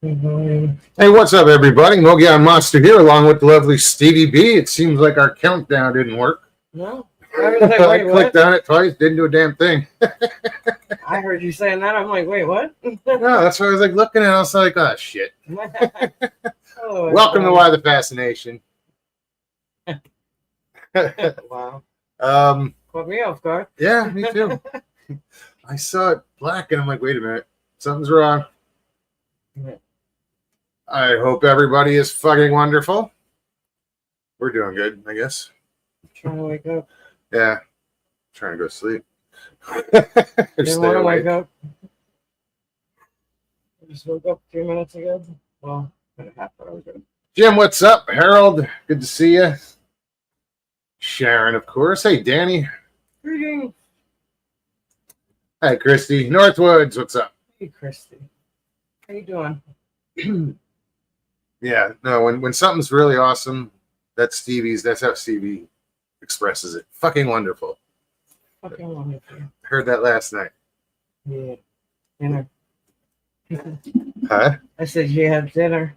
Hey, what's up, everybody? Mogion Monster here, along with the lovely Stevie B. It seems like our countdown didn't work. No. I was like, wait, what? Clicked on it twice, didn't do a damn thing. I heard you saying that. I'm like, wait, what? No, that's what I was like looking at. I was like, oh shit. Oh, Welcome to Why the Fascination. Wow. Caught me off guard. Yeah, me too. I saw it black and I'm like, wait a minute, something's wrong. I hope everybody is fucking wonderful. We're doing good, I guess. Trying to wake up. Yeah. Trying to go to sleep. Didn't want to wake up. I just woke up 3 minutes ago. Well, a half hour ago. Jim, what's up? Harold, good to see you. Sharon, of course. Hey, Danny. Greetings. Hi, Christy. Northwoods, what's up? Hey, Christy. How you doing? Yeah, no, when something's really awesome, that's Stevie's. That's how Stevie expresses it. Fucking wonderful. Fucking wonderful. Heard that last night. Yeah. Dinner. Huh? I said you had dinner.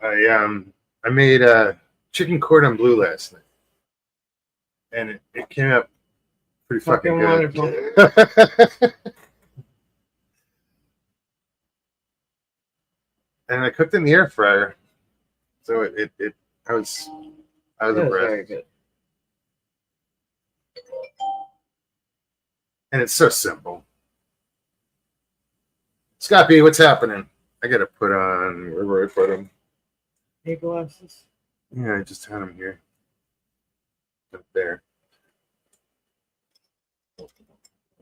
I made chicken cordon bleu last night, and it came out pretty fucking good. Wonderful. And I cooked in the air fryer, so I was impressed. Very good. And it's so simple. Scott B, what's happening? I gotta put on where I put them. Hey, glasses. Yeah, I just had them here. Up there.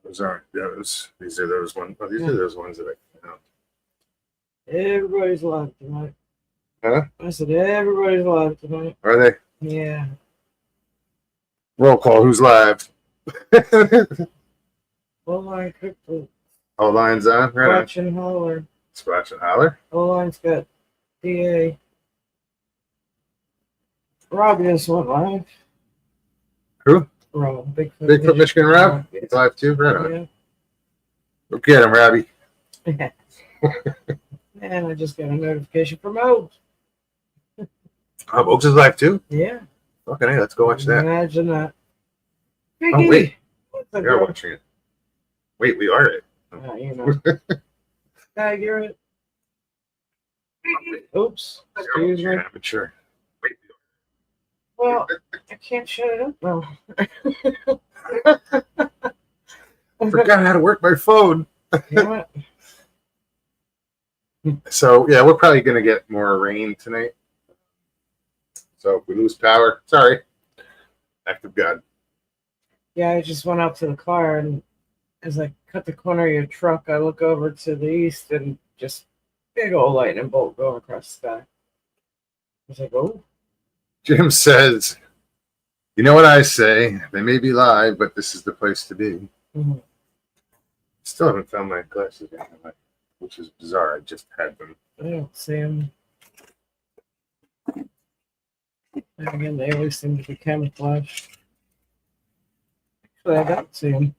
Those aren't those. These are those ones. Oh, these are those ones that I found. Everybody's live tonight. Huh? I said everybody's live tonight. Are they? Yeah. Roll call. Who's live? Well, I cooked the All lines on. Right. Scratch and Holler. Scratch and Holler. All lines got DA. Rob just went live. Who? Rob. Bigfoot Michigan Rob. Yeah. He's live too. Right on. Yeah. Go get him, Robbie. And I just got a notification from Oaks. Oaks is live too. Yeah. Okay, let's go watch that. Imagine that. Oh wait, we we are watching it. Wait, we are it. You know. You're it. Oops. Excuse me. Sure. Wait. Well, I can't shut it up now. I forgot how to work my phone. Damn it. So yeah, we're probably gonna get more rain tonight. So if we lose power, sorry. Act of God. Yeah, I just went out to the car, and as I cut the corner of your truck, I look over to the east, and just big old lightning bolt going across the sky. I was like, oh. Jim says, "You know what I say? They may be live, but this is the place to be." Mm-hmm. Still haven't found my glasses yet, which is bizarre. I just had them. I don't see them. And again, they always seem to be camouflaged. Actually, I don't see them.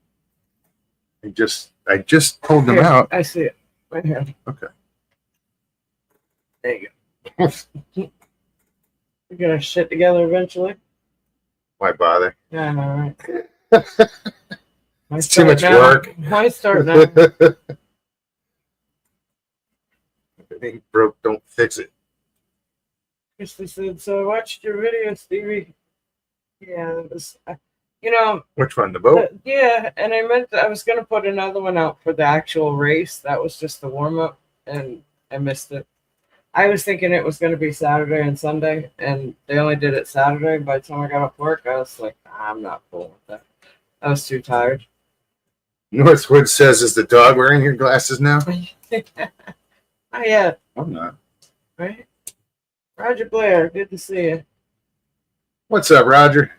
I just pulled them Here, out. I see it right here. Okay. There you go. We're gonna shit together eventually. Why bother? Yeah, I know, right? It's too much work. Why start now? If it ain't broke, don't fix it. Christy said, so I watched your video, Stevie. Yeah, it was, Which one, the boat? yeah, and I was going to put another one out for the actual race. That was just the warm-up, and I missed it. I was thinking it was going to be Saturday and Sunday, and they only did it Saturday. By the time I got off work, I was like, I'm not cool with that. I was too tired. Northwood says, is the dog wearing your glasses now? Oh, yeah. I'm not. Right? Roger Blair, good to see you. What's up, Roger?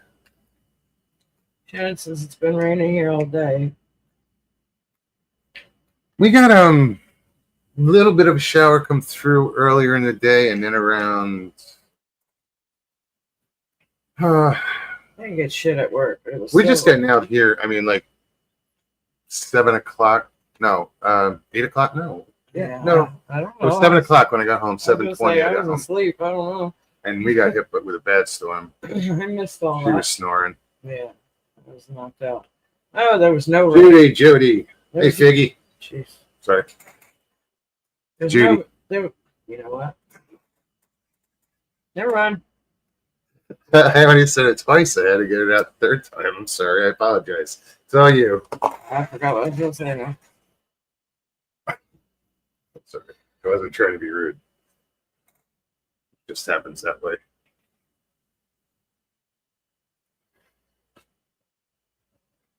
Shannon says it's been raining here all day. We got a little bit of a shower come through earlier in the day, and then around I didn't get shit at work, but it was we're just getting out here. I mean, like 7 o'clock. No, 8 o'clock. No, Yeah, No, I don't it was know. 7 o'clock when I got home. I was gonna 7:20. say, I I got was home, asleep. I don't know. and we got hit with a bad storm. I missed all She that. was snoring. Yeah, I was knocked out. Oh, there was no rain. Judy. There Hey, was- Figgy. Jeez. Sorry. There's Judy. no, there, you know what? Never mind. I already said it twice. I had to get it out the third time. I'm sorry. I apologize. It's all you. I forgot what I was going to say now. Sorry. I wasn't trying to be rude. It just happens that way.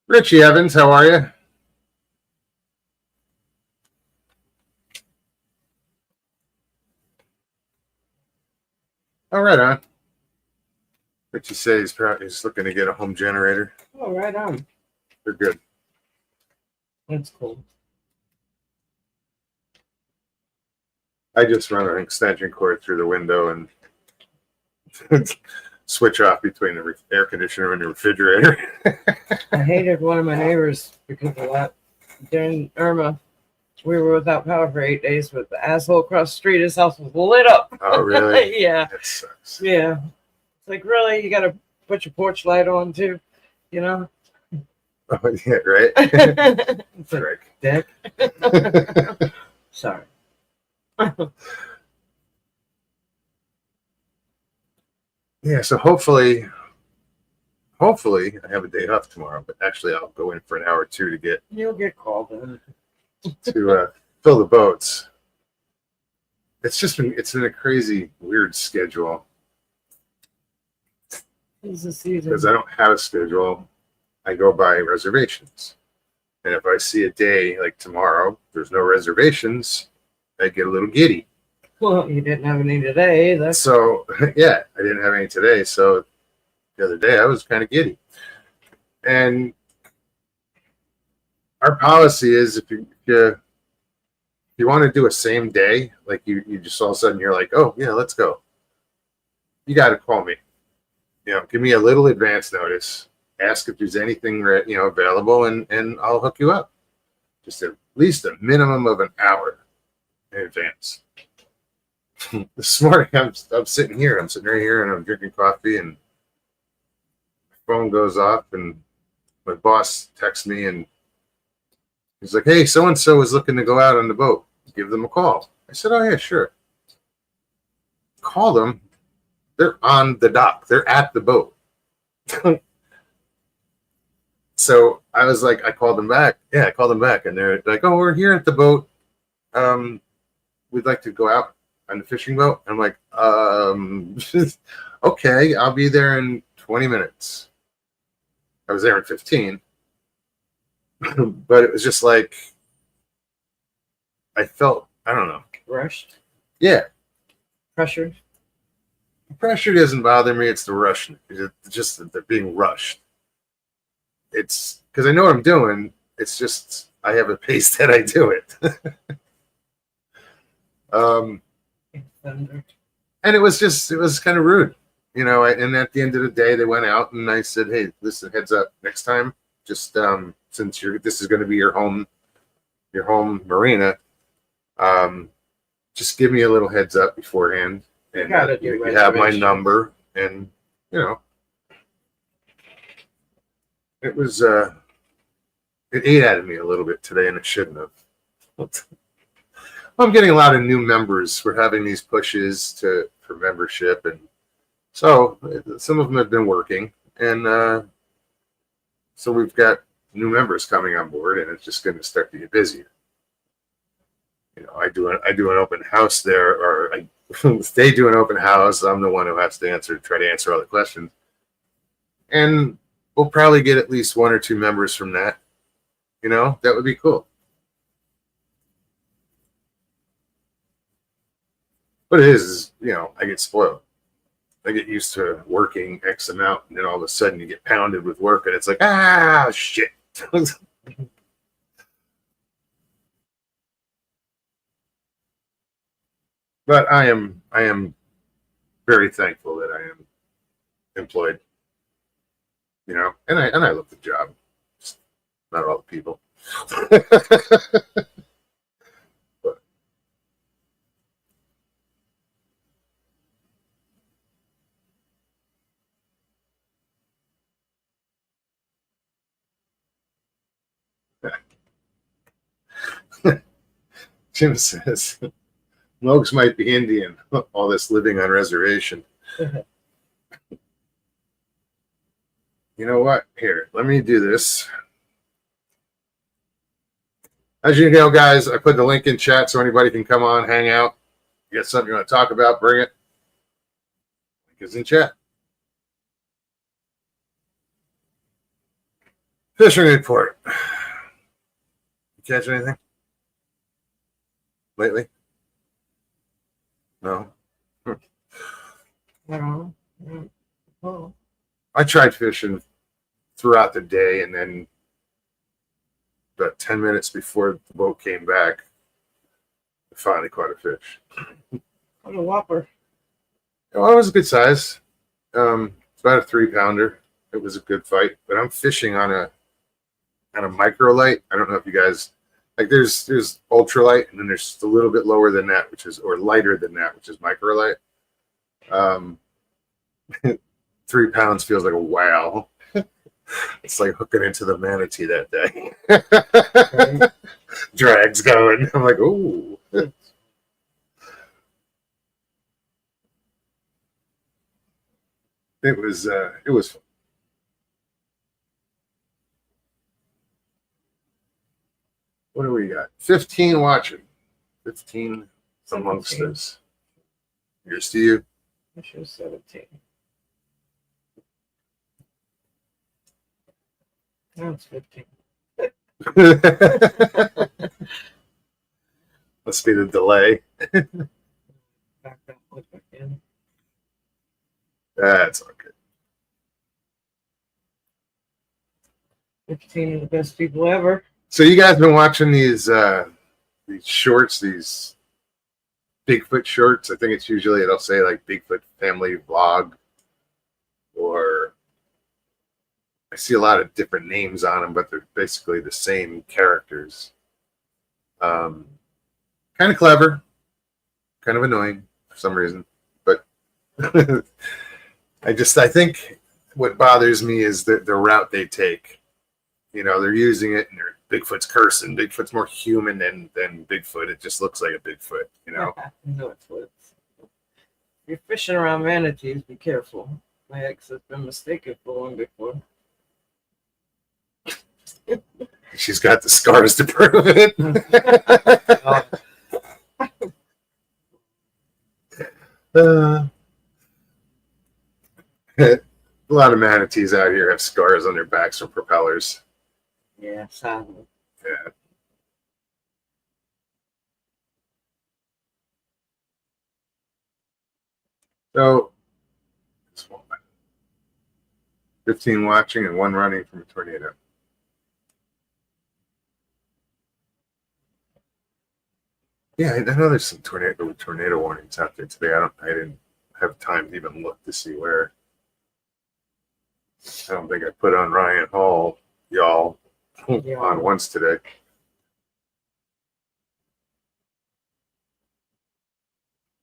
Richie Evans, how are you? Oh, right on. Richie says he's looking to get a home generator. Oh, right on. They're good. That's cool. I just run an extension cord through the window and switch off between the air conditioner and the refrigerator. I hated one of my neighbors because of that. During Irma, we were without power for 8 days, but the asshole across the street, his house was lit up. Oh, really? Yeah. That sucks. Yeah. It's like, really? You got to put your porch light on, too? You know? Oh, yeah, right? It's like, Frick. dick. Sorry. Yeah, so hopefully I have a day off tomorrow, but actually I'll go in for an hour or two to get You'll get called in. to fill the boats. It's been a crazy, weird schedule It's the season. because I don't have a schedule. I go by reservations. And if I see a day like tomorrow, there's no reservations, I get a little giddy. Well, you didn't have any today either. So, yeah, I didn't have any today. So the other day I was kind of giddy. And our policy is if you want to do a same day, like you just all of a sudden you're like, oh, yeah, let's go. You got to call me. Give me a little advance notice. Ask if there's anything available, and I'll hook you up. Just at least a minimum of an hour in advance. This morning, I'm sitting here. I'm sitting right here, and I'm drinking coffee, and my phone goes off, and my boss texts me, and he's like, "Hey, so and so is looking to go out on the boat. Give them a call." I said, "Oh yeah, sure." Call them. They're on the dock. They're at the boat. So I was like, I called them back. Yeah, I called them back, and they're like, "Oh, we're here at the boat. We'd like to go out on the fishing boat." I'm like, okay, I'll be there in 20 minutes. I was there in 15, but it was just like I felt, I don't know. Rushed. Yeah, Pressured. pressure doesn't bother me. It's the rush. It's just that they're being rushed. It's because I know what I'm doing. It's just I have a pace that I do it. Thunder. And it was kind of rude, and at the end of the day, they went out and I said, "Hey, listen, heads up, next time, just since this is going to be your home marina, just give me a little heads up beforehand, and you have my number, and it was it ate at me a little bit today, and it shouldn't have." I'm getting a lot of new members. We're having these pushes for membership, and so some of them have been working, and so we've got new members coming on board, and it's just going to start to get busier. I do an open house there, or they do an open house. I'm the one who has to try to answer all the questions, and we'll probably get at least one or two members from that. That would be cool. But it is, I get spoiled. I get used to working X amount, and then all of a sudden you get pounded with work, and it's like, shit. But I am very thankful that I am employed. And I love the job. Just not all the people. Jim says, Mogs might be Indian, all this living on reservation. You know what? Here, let me do this. As you know, guys, I put the link in chat so anybody can come on, hang out. You got something you want to talk about, bring it. Link is in chat. Fishing report. You catch anything lately? No. I don't know. Oh. I tried fishing throughout the day, and then about 10 minutes before the boat came back, I finally caught a fish. What a whopper. Oh, it was a good size. It's about a 3-pounder. It was a good fight, but I'm fishing on a microlight. I don't know if you guys like. There's ultralight, and then there's a little bit lower than that, which is or lighter than that, which is microlight. 3 pounds feels like a wow. It's like hooking into the manatee that day. Right. Drag's going. I'm like, ooh. It was fun. What do we got? 15 watching. 15 amongst 17. us. Here's to you. I should have 17. Now it's 15. Must be the delay. Back up, look back in. That's okay. 15 of the best people ever. So you guys been watching these shorts, these Bigfoot shorts? I think it's usually it'll say like Bigfoot family vlog, or I see a lot of different names on them, but they're basically the same characters. Kind of clever, kind of annoying for some reason, but I think what bothers me is the route they take. You know, they're using it, and Bigfoot's cursing. Bigfoot's more human than Bigfoot. It just looks like a Bigfoot, you know. No, it's what you're fishing around manatees. Be careful. My ex has been mistaken for one before. She's got the scars to prove it. A lot of manatees out here have scars on their backs from propellers. Yeah, sadly. Yeah. So, 15 watching and 1 running from a tornado. Yeah, I know there's some tornado warnings out there today. I didn't have time to even look to see where. I don't think I put on Ryan Hall, y'all, Yeah. on once today.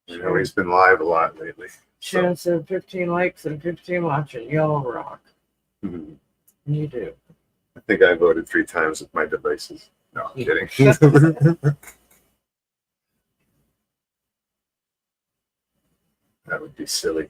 You know, he's been live a lot lately. Sharon said 15 likes and 15 watching. Y'all rock. Mhm. You do. I think I voted 3 times with my devices. No, I'm kidding. That would be silly.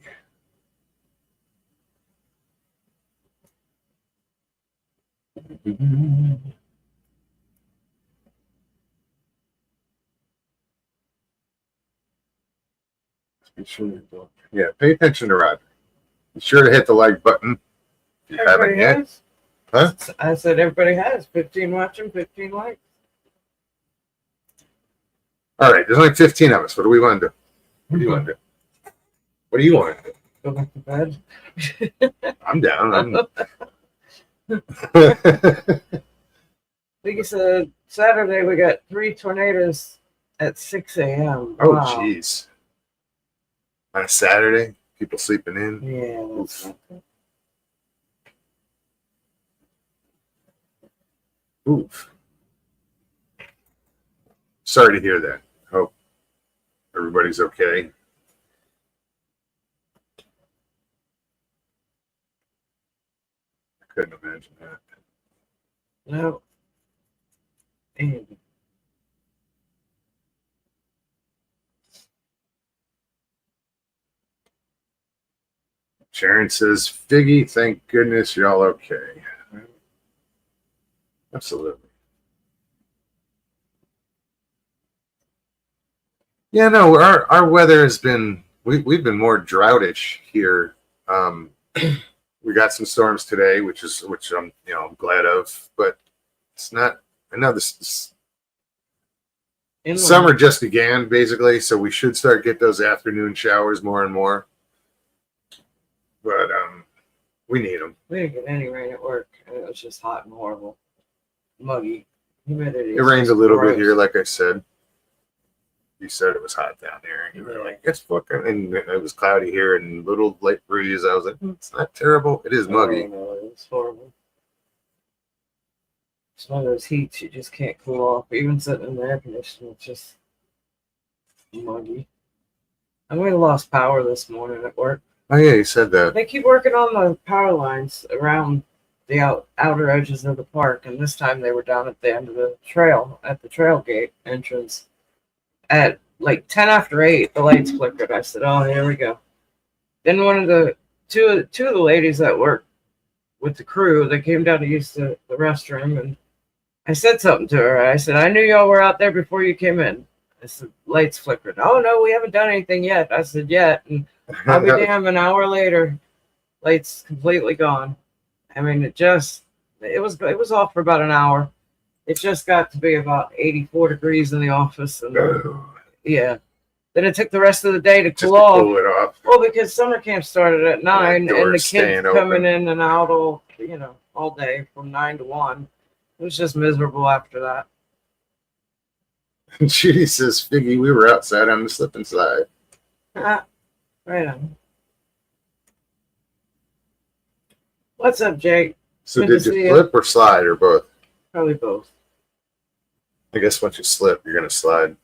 Be sure you don't. Yeah, pay attention to Roger. Be sure to hit the like button if you haven't Everybody yet. has. Huh? I said everybody has 15 watching, 15 likes. All right, there's only 15 of us. What do we want to do? What do you want to do? What do you want to do? Go back to bed. I'm down. Like you said, Saturday we got 3 tornadoes at 6 a.m. Oh, Wow. jeez. On a Saturday, people sleeping in. Yeah. That's not good. Oof. Sorry to hear that. Hope everybody's okay. I couldn't imagine that. No. And Sharon says, Figgy, thank goodness you're all okay. Absolutely. Yeah, no, our weather has been we've been more droutish here. We got some storms today, which I'm I'm glad of, but it's not. I know this Inland. summer just began basically, so we should start get those afternoon showers more and more. But we need them. We didn't get any rain at work, and it was just hot and horrible, muggy, humidity. It rains a little gross. bit here, like I said. You said it was hot down there, and you were like, "It's fucking," and it was cloudy here and little light breeze. I was like, "It's not terrible. It is muggy." Oh, no, it was horrible. It's one of those heats you just can't cool off. Even sitting in the air conditioner, it's just muggy. And we lost power this morning at work. Oh yeah, you said that. They keep working on the power lines around the outer edges of the park, and this time they were down at the end of the trail, at the trail gate entrance. At like 10 after 8, the lights flickered. I said, "Oh, here we go." Then one of the two of the ladies that work with the crew, they came down to use the restroom, and I said something to her. I said, "I knew y'all were out there before you came in." I said, "Lights flickered." "Oh no, we haven't done anything yet." I said, "Yet," and I'll be damn, an hour later, lights completely gone. I mean, it was off for about an hour. It just got to be about 84 degrees in the office, and yeah. Then it took the rest of the day to Just cool to off. cool it off. Well, because summer camp started at 9, and the doors kids staying coming open. in and out all day from 9 to 1. It was just miserable after that. Judy says, "Figgy, we were outside on the slip and slide." Right on. What's up, Jake? So Good to did see you you. flip or slide or both? Probably both. I guess once you slip, you're gonna slide.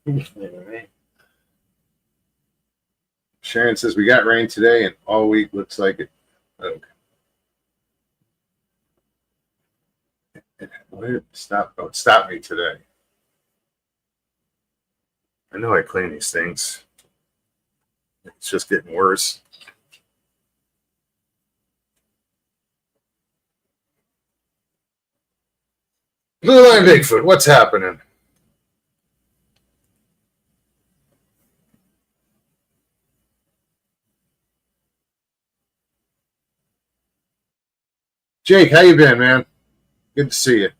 Right. Sharon says we got rain today and all week looks like it. Okay. Don't stop me today. I know I clean these things. It's just getting worse. Blue Line Bigfoot, what's happening? Jake, how you been, man? Good to see you.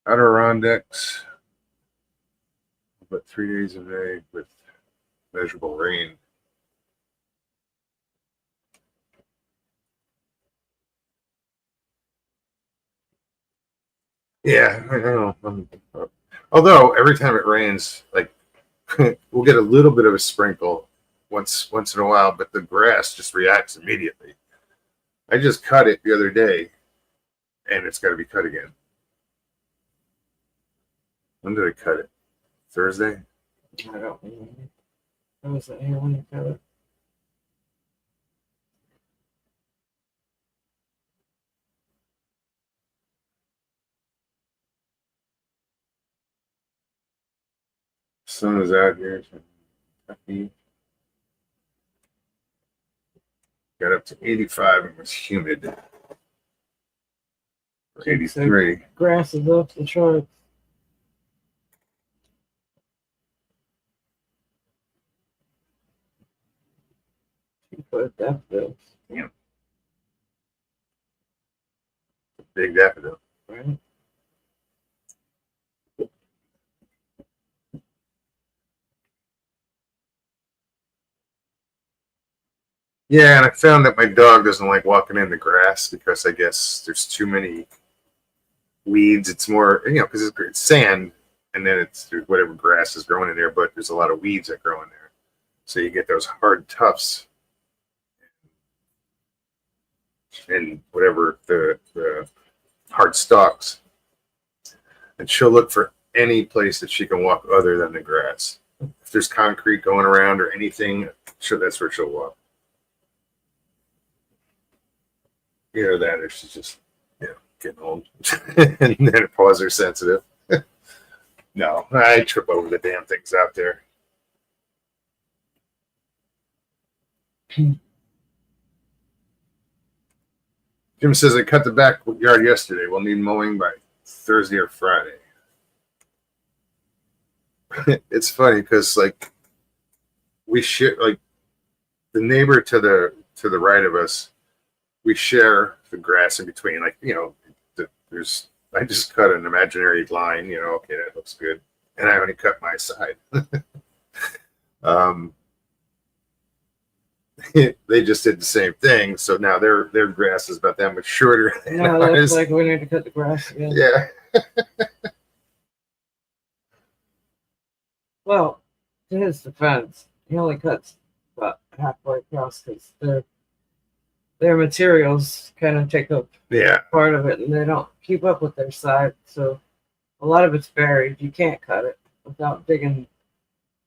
Adirondacks, but 3 days a day with measurable rain. Yeah, I know. Although every time it rains, like we'll get a little bit of a sprinkle once in a while, but the grass just reacts immediately. I just cut it the other day, and it's got to be cut again. When did I cut it? Thursday? I don't remember. I wasn't here when you cut it. Sun is out here. Got up to 85 and it was humid. 83. Grass is off the charts. Put daffodils. Big daffodil. Right. Yeah, and I found that my dog doesn't like walking in the grass because I guess there's too many weeds. It's more, because it's sand, and then it's whatever grass is growing in there, but there's a lot of weeds that grow in there. So you get those hard tufts and whatever the hard stalks. And she'll look for any place that she can walk other than the grass. if there's concrete going around or anything, sure, that's where she'll walk. Either that or she's just, getting old. And then her paws are sensitive. No, I trip over the damn things out there. Jim says I cut the backyard yesterday. We'll need mowing by Thursday or Friday. It's funny because like we share, like the neighbor to the right of us, we share the grass in between. Like there's I just cut an imaginary line. Okay, that looks good, and I only cut my side. They just did the same thing, so now their grass is about that much shorter than No, that's ours. like we need to cut the grass again. Yeah. Well, to his defense, he only cuts about halfway across because their materials kind of take up Yeah. part of it, and they don't keep up with their side. So a lot of it's buried. You can't cut it without digging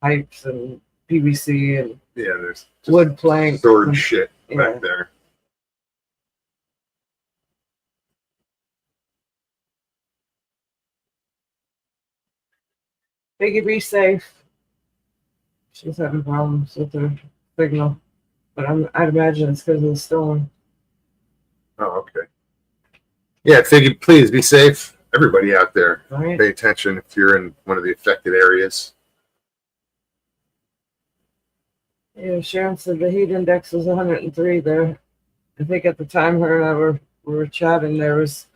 pipes and PVC and Yeah, there's just wood plank. stored shit Yeah. back there. Biggie, be safe. She's having problems with her signal, but I'd imagine it's because of the storm. Oh, okay. Yeah, Figgy, please be safe. Everybody out there, Right? pay attention if you're in one of the affected areas. Yeah, Sharon said the heat index was 103 there. I think at the time her and I were chatting, it was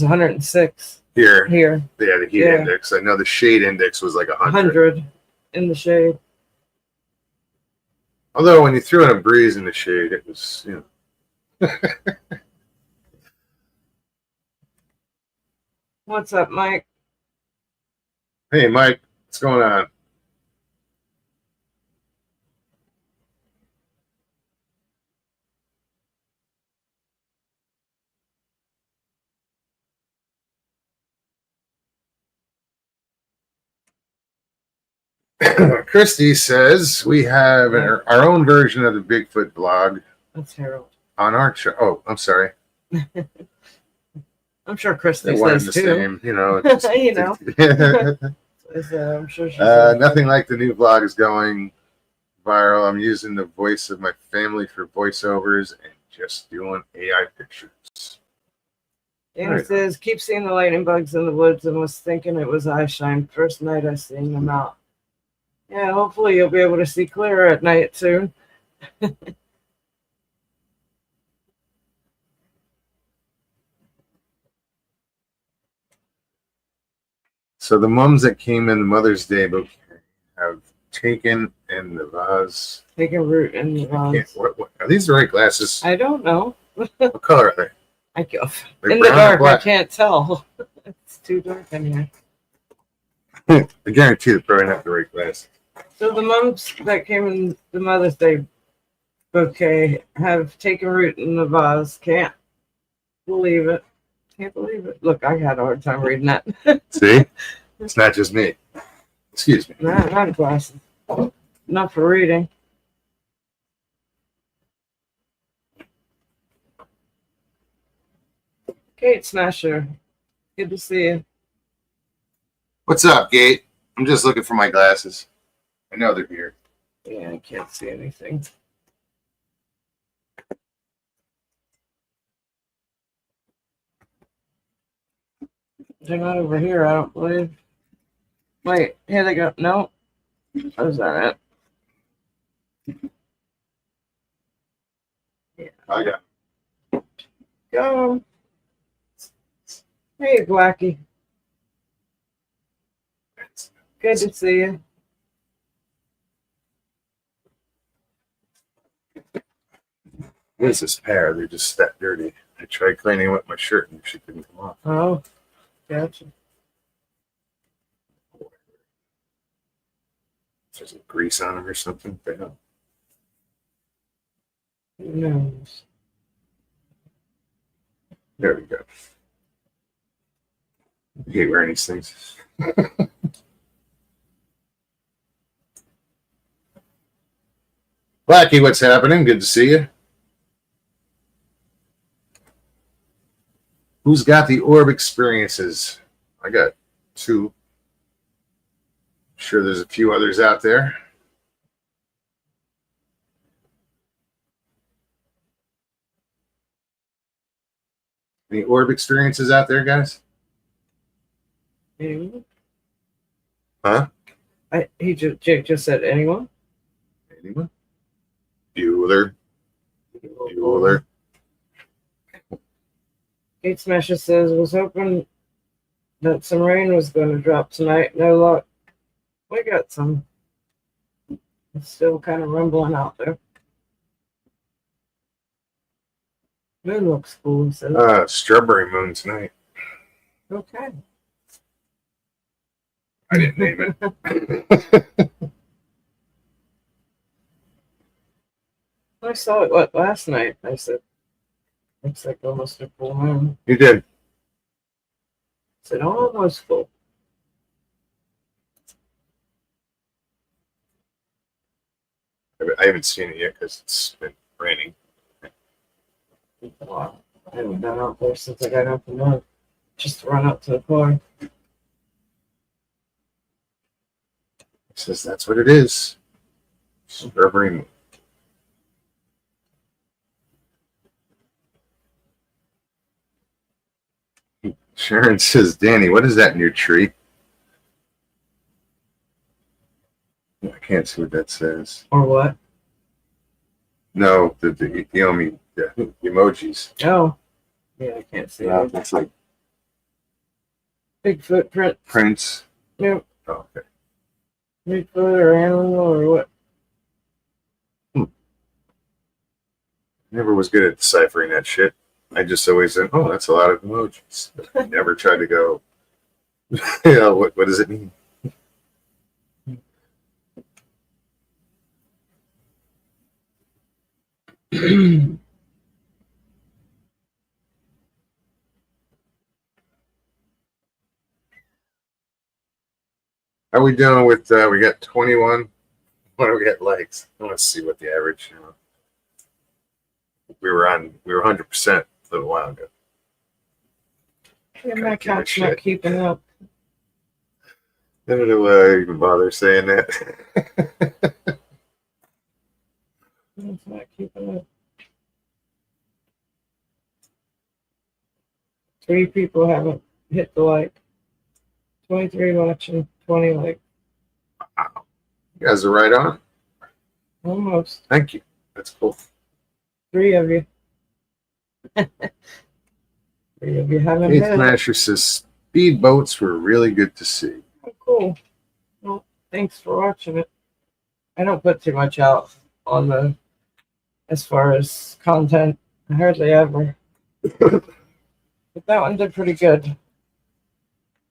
106 Here, here, yeah, the heat Yeah. index. I know the shade index was like 100. 100 in the shade. Although when you threw in a breeze in the shade, it was, What's up, Mike? Hey, Mike, what's going on? Christy says we have our own version of the Bigfoot blog That's Harold. on our show. Oh, I'm sorry. I'm sure Christy They're one and says the too. same, it's just- You know. I'm sure she's nothing like the new vlog is going viral. I'm using the voice of my family for voiceovers and just doing AI pictures. Danny Right. says, keep seeing the lightning bugs in the woods and was thinking it was eye shine. First night I seen them out. Yeah, hopefully you'll be able to see clearer at night soon. So the mums that came in the Mother's Day book have taken in the vase. Taking root in the vase. What are these the right glasses? I don't know. What color are they? I go They're in the brown or dark. I black? can't tell. It's too dark in here. I guarantee they're probably not the right glasses. So the mums that came in the Mother's Day bouquet have taken root in the vase. Can't believe it. Can't believe it. Look, I had a hard time reading that. See? It's not just me. Excuse me. Not glasses. Not for reading. Kate Smasher. Good to see you. What's up, Gate? I'm just looking for my glasses. I know they're here. Yeah, I can't see anything. They're not over here, I don't believe. Wait, here they go. No. Oh, is that it? I got Go. Hey, Blackie. Good to see you. What is this pair? They're just that dirty. I tried cleaning with my shirt and she couldn't come off. Oh, gotcha. There's some grease on them or something. But no. Who knows? There we go. I hate wearing these things. Blackie, what's happening? Good to see you. Who's got the orb experiences? I got 2. I'm sure there's a few others out there. Any orb experiences out there, guys? Anyone? Huh? Jake just said anyone. Anyone? Bueller. Bueller. Gate Smasher says, was hoping that some rain was going to drop tonight. No luck. We got some. It's still kind of rumbling out there. Moon looks cool, he says. Strawberry moon tonight. Okay. I didn't name it. I saw it last night. I said, looks like almost a full moon. You did. I said, almost full. I haven't seen it yet because it's been raining. Wow. I haven't been out there since I got up and run. Just to run up to the car. It says that's what it is. Strawberry moon. Sharon says, Danny, what is that in your tree? I can't see what that says. Or what? No, the emojis. Oh. Yeah, I can't see it. That's like Big footprint. Prince. Yep. Oh, okay. Bigfoot or animal or what? Never was good at deciphering that shit. I just always said, oh, that's a lot of emojis. I never tried to go, what does it mean? How we doing with, we got 21. What do we got likes? I want to see what the average, we were 100% a little while ago. Yeah, my cat's not keeping up. Never do I even bother saying that. It's not keeping up. 3 people haven't hit the like. 23 watching, 20 like. You guys are right on. Almost. Thank you. That's cool. 3 of you. 3 of you haven't Eighth hit. Smasher says speedboats were really good to see. Oh, cool. Well, thanks for watching it. I don't put too much out on the, as far as content. I hardly ever. But that one did pretty good.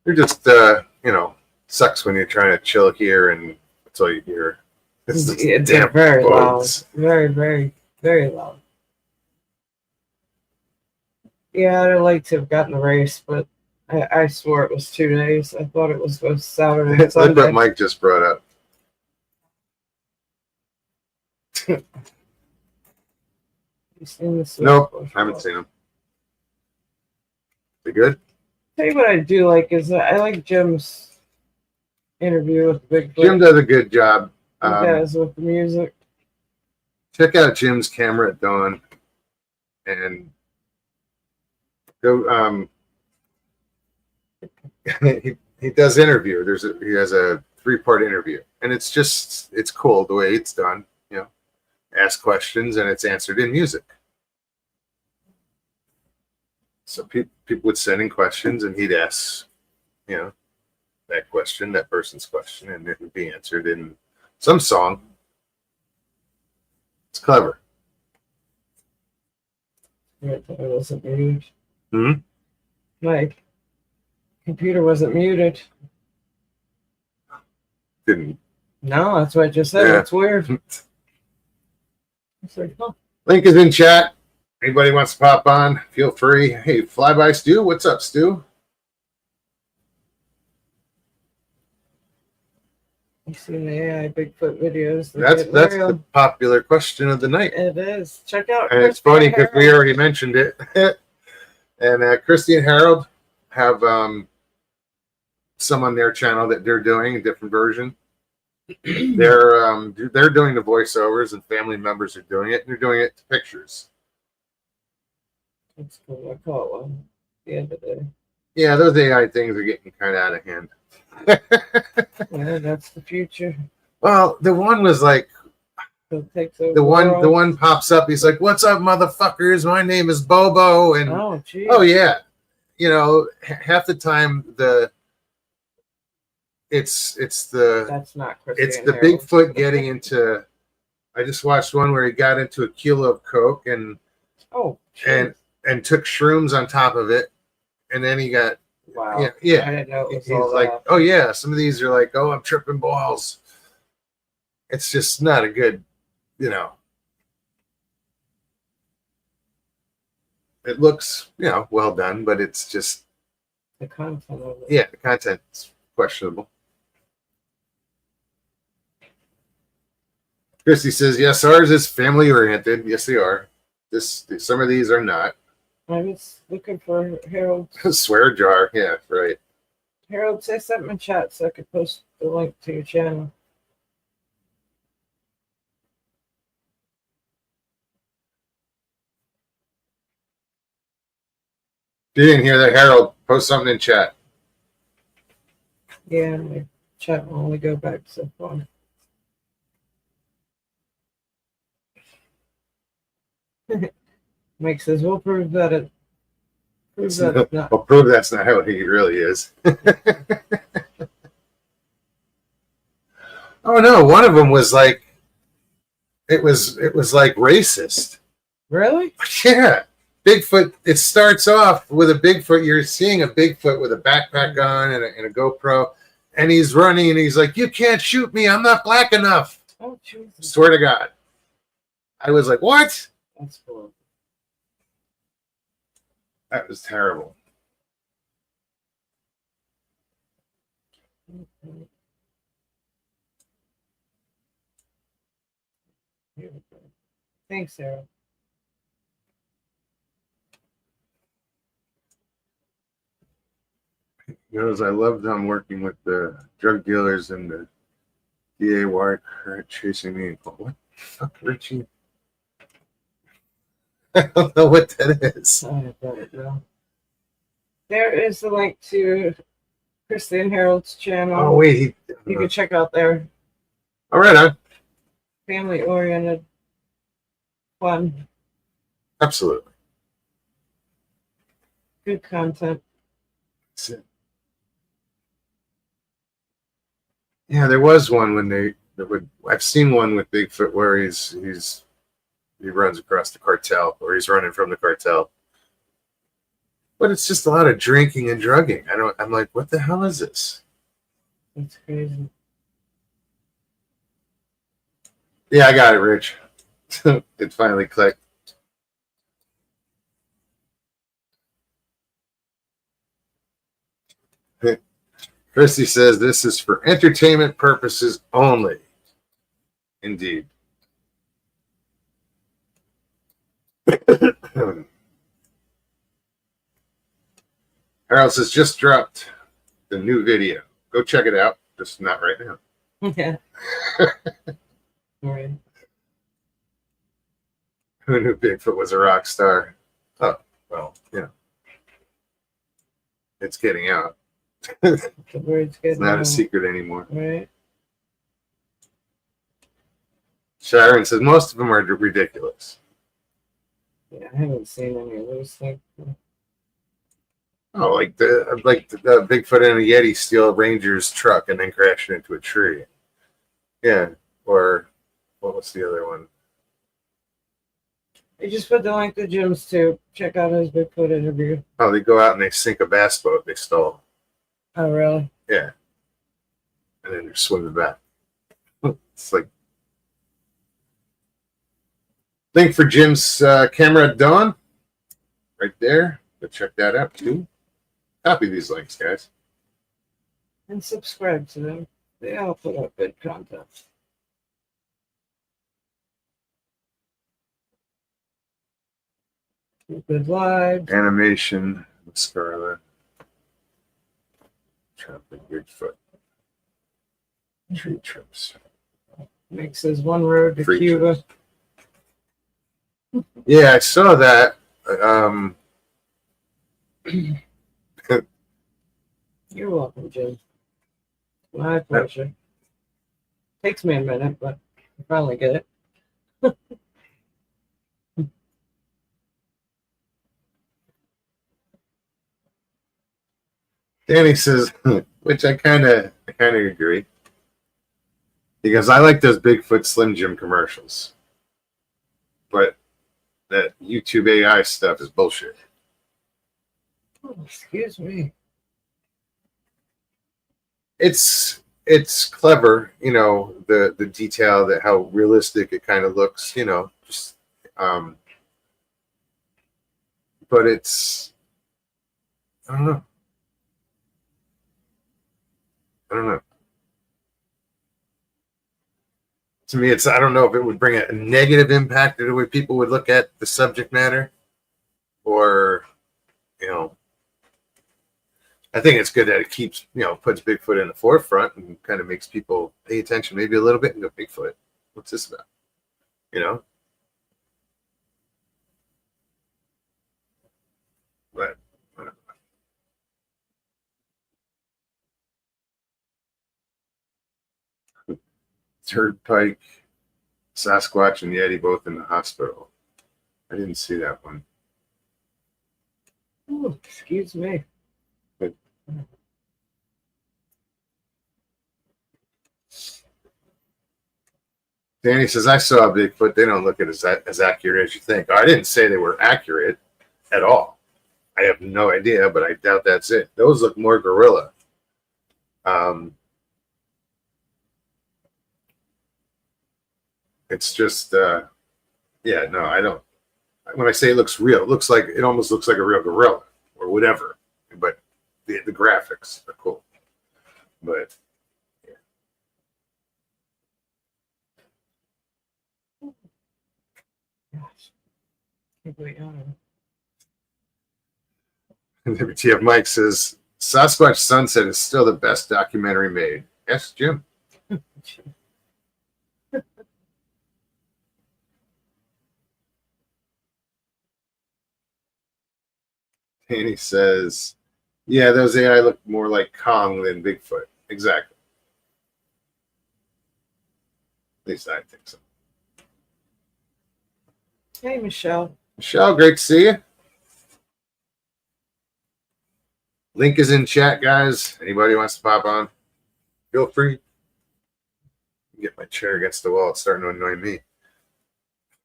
You're just, sucks when you're trying to chill here and that's all you hear. It's They're very boats. loud. Very, very, very loud. Yeah, I'd like to have gotten the race, but I swore it was 2 days. I thought it was both Saturday and Look Sunday. what Mike just brought up. You seen this? Nope, haven't seen him. They good? Tell you what I do like is I like Jim's interview with Bigfoot. Jim does a good job. He does with the music. Check out Jim's camera at dawn and go. He does interview. He has a 3-part interview, and it's cool the way it's done. Ask questions and it's answered in music. So people would send in questions, and he'd ask, that question, that person's question, and it would be answered in some song. It's clever. Yeah, I wasn't muted. Hmm? My computer wasn't muted. Didn't. No, that's what I just said. Yeah. It's weird. It's like, huh. Link is in chat. Anybody wants to pop on, feel free. Hey, Flyby Stu, what's up, Stu? I've seen the AI Bigfoot videos. They That's get the real. popular question of the night. It is. Check out. And it's Christy funny because we Harold. already mentioned it. And Christy and Harold have some on their channel that they're doing a different version. They're doing the voiceovers, and family members are doing it. And they're doing it to pictures. That's cool. I caught one the other day. Yeah, those AI things are getting kind of out of hand. Yeah, that's the future. Well, the one was like It takes over the world. one pops up. He's like, "What's up, motherfuckers? My name is Bobo." And Oh, geez. oh yeah, you know, half the time it's the That's not Christy it's and the Harold. Bigfoot getting into. I just watched one where he got into a kilo of coke and Oh, geez. took shrooms on top of it, and then he got Wow. yeah. I didn't know it was He's all like, that. oh yeah, some of these are like, oh, I'm tripping balls. It's just not a good, you know. It looks, well done, but it's just, The content of it. yeah, the content's questionable. Christy says, yes, ours is family oriented. Yes, they are. Some of these are not. I was looking for Harold. Swear jar, yeah, right. Harold, say something in chat so I could post the link to your channel. If you didn't hear that, Harold, post something in chat. Yeah, my chat will only go back so far. Mike says we'll prove that it proves that it's not. I'll prove that's not how he really is. Oh no, one of them was like, it was like racist. Really? Yeah, Bigfoot. It starts off with a Bigfoot. You're seeing a Bigfoot with a backpack on and a GoPro, and he's running, and he's like, "You can't shoot me. I'm not black enough." Oh, Jesus. Swear to God, I was like, "What?" That's cool. That was terrible. Thanks, Sarah. He goes, I loved working with the drug dealers and the DA wire chasing me. What the fuck, Richie? I don't know what that is. I don't know. There is the link to Christy and Harold's channel. Oh wait, You can check out their all right, huh? family-oriented fun, Absolutely. good content. That's it. Yeah, there was one when I've seen one with Bigfoot where he runs across the cartel or he's running from the cartel. But it's just a lot of drinking and drugging. I'm like, what the hell is this? That's crazy. Yeah, I got it, Rich. It finally clicked. Christy says this is for entertainment purposes only. Indeed. Harold says just dropped the new video. Go check it out. Just not right now. Yeah. All right. Who knew Bigfoot was a rock star? Oh, well, it's getting out. The word's good. It's not now. a secret anymore. Right. Sharon says most of them are ridiculous. Yeah, I haven't seen any of those things. Oh, like the Bigfoot and a Yeti steal a Ranger's truck and then crash it into a tree. Yeah, or what was the other one? I just put the link to Jim's too. Check out his Bigfoot interview. Oh, they go out and they sink a bass boat they stole. Oh, really? Yeah, and then they're swimming back. It's like link for Jim's camera at dawn, right there. Go check that out too. Copy these links, guys. And subscribe to them. They all put up good content. Good lives. Animation with Scarlet. Trapping Bigfoot. Tree trips. Mixes one road to Free Cuba. Yeah, I saw that. You're welcome, Jim. My pleasure. Takes me a minute, but I finally get it. Danny says, which I kind of agree. Because I like those Bigfoot Slim Jim commercials. But that YouTube AI stuff is bullshit. Oh, excuse me. It's clever, you know, the detail, that how realistic it kind of looks, you know, just but it's, I don't know. To me, it's, I don't know if it would bring a negative impact to the way people would look at the subject matter, or, you know, I think it's good that it keeps, you know, puts Bigfoot in the forefront and kind of makes people pay attention maybe a little bit and go, Bigfoot, what's this about? You know? But whatever. Turnpike, Sasquatch, and Yeti both in the hospital. I didn't see that one. Oh, excuse me. But Danny says, I saw a Bigfoot. They don't look at it as accurate as you think. I didn't say they were accurate at all. I have no idea, but I doubt that's it. Those look more gorilla. It's just, yeah, no, I don't. When I say it looks real, it looks like, it almost looks like a real gorilla or whatever. But the graphics are cool. But yeah. Gosh. Can't wait on TF Mike says Sasquatch Sunset is still the best documentary made. Yes, Jim. it. Danny says, yeah, those AI look more like Kong than Bigfoot. Exactly. At least I think so. Hey, Michelle. Michelle, great to see you. Link is in chat, guys. Anybody wants to pop on, feel free. Get my chair against the wall. It's starting to annoy me.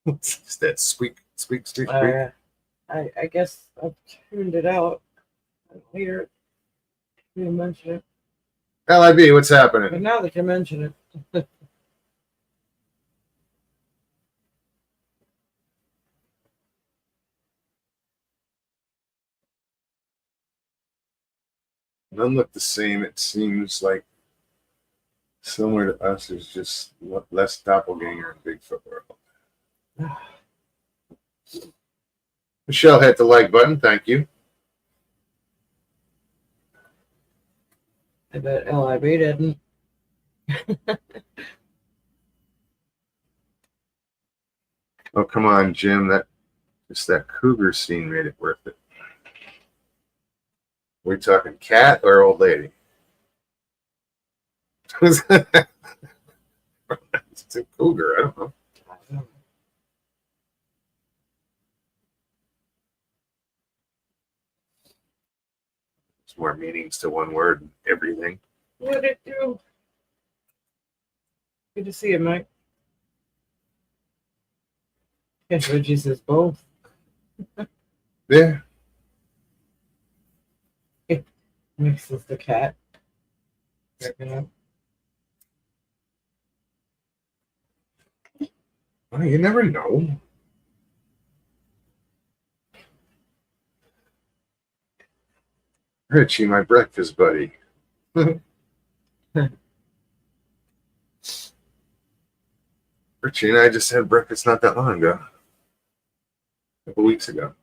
It's that squeak. I guess I've tuned it out. I don't hear it. You mention it. LIB, what's But happening? now that you mention it, None look the same. It seems like similar to us. There's just less doppelganger in Bigfoot world. Michelle hit the like button. Thank you. I bet LIB didn't. Oh, come on, Jim. That cougar scene made it worth it. We talking cat or old lady? It's a cougar. I don't know. There's more meanings to one word than everything. What'd it do? Good to see you, Mike. Guess Reggie says both. Yeah. Mixes the cat. Checking out. Well, you never know. Richie, my breakfast buddy. Richie and I just had breakfast not that long ago. A couple weeks ago.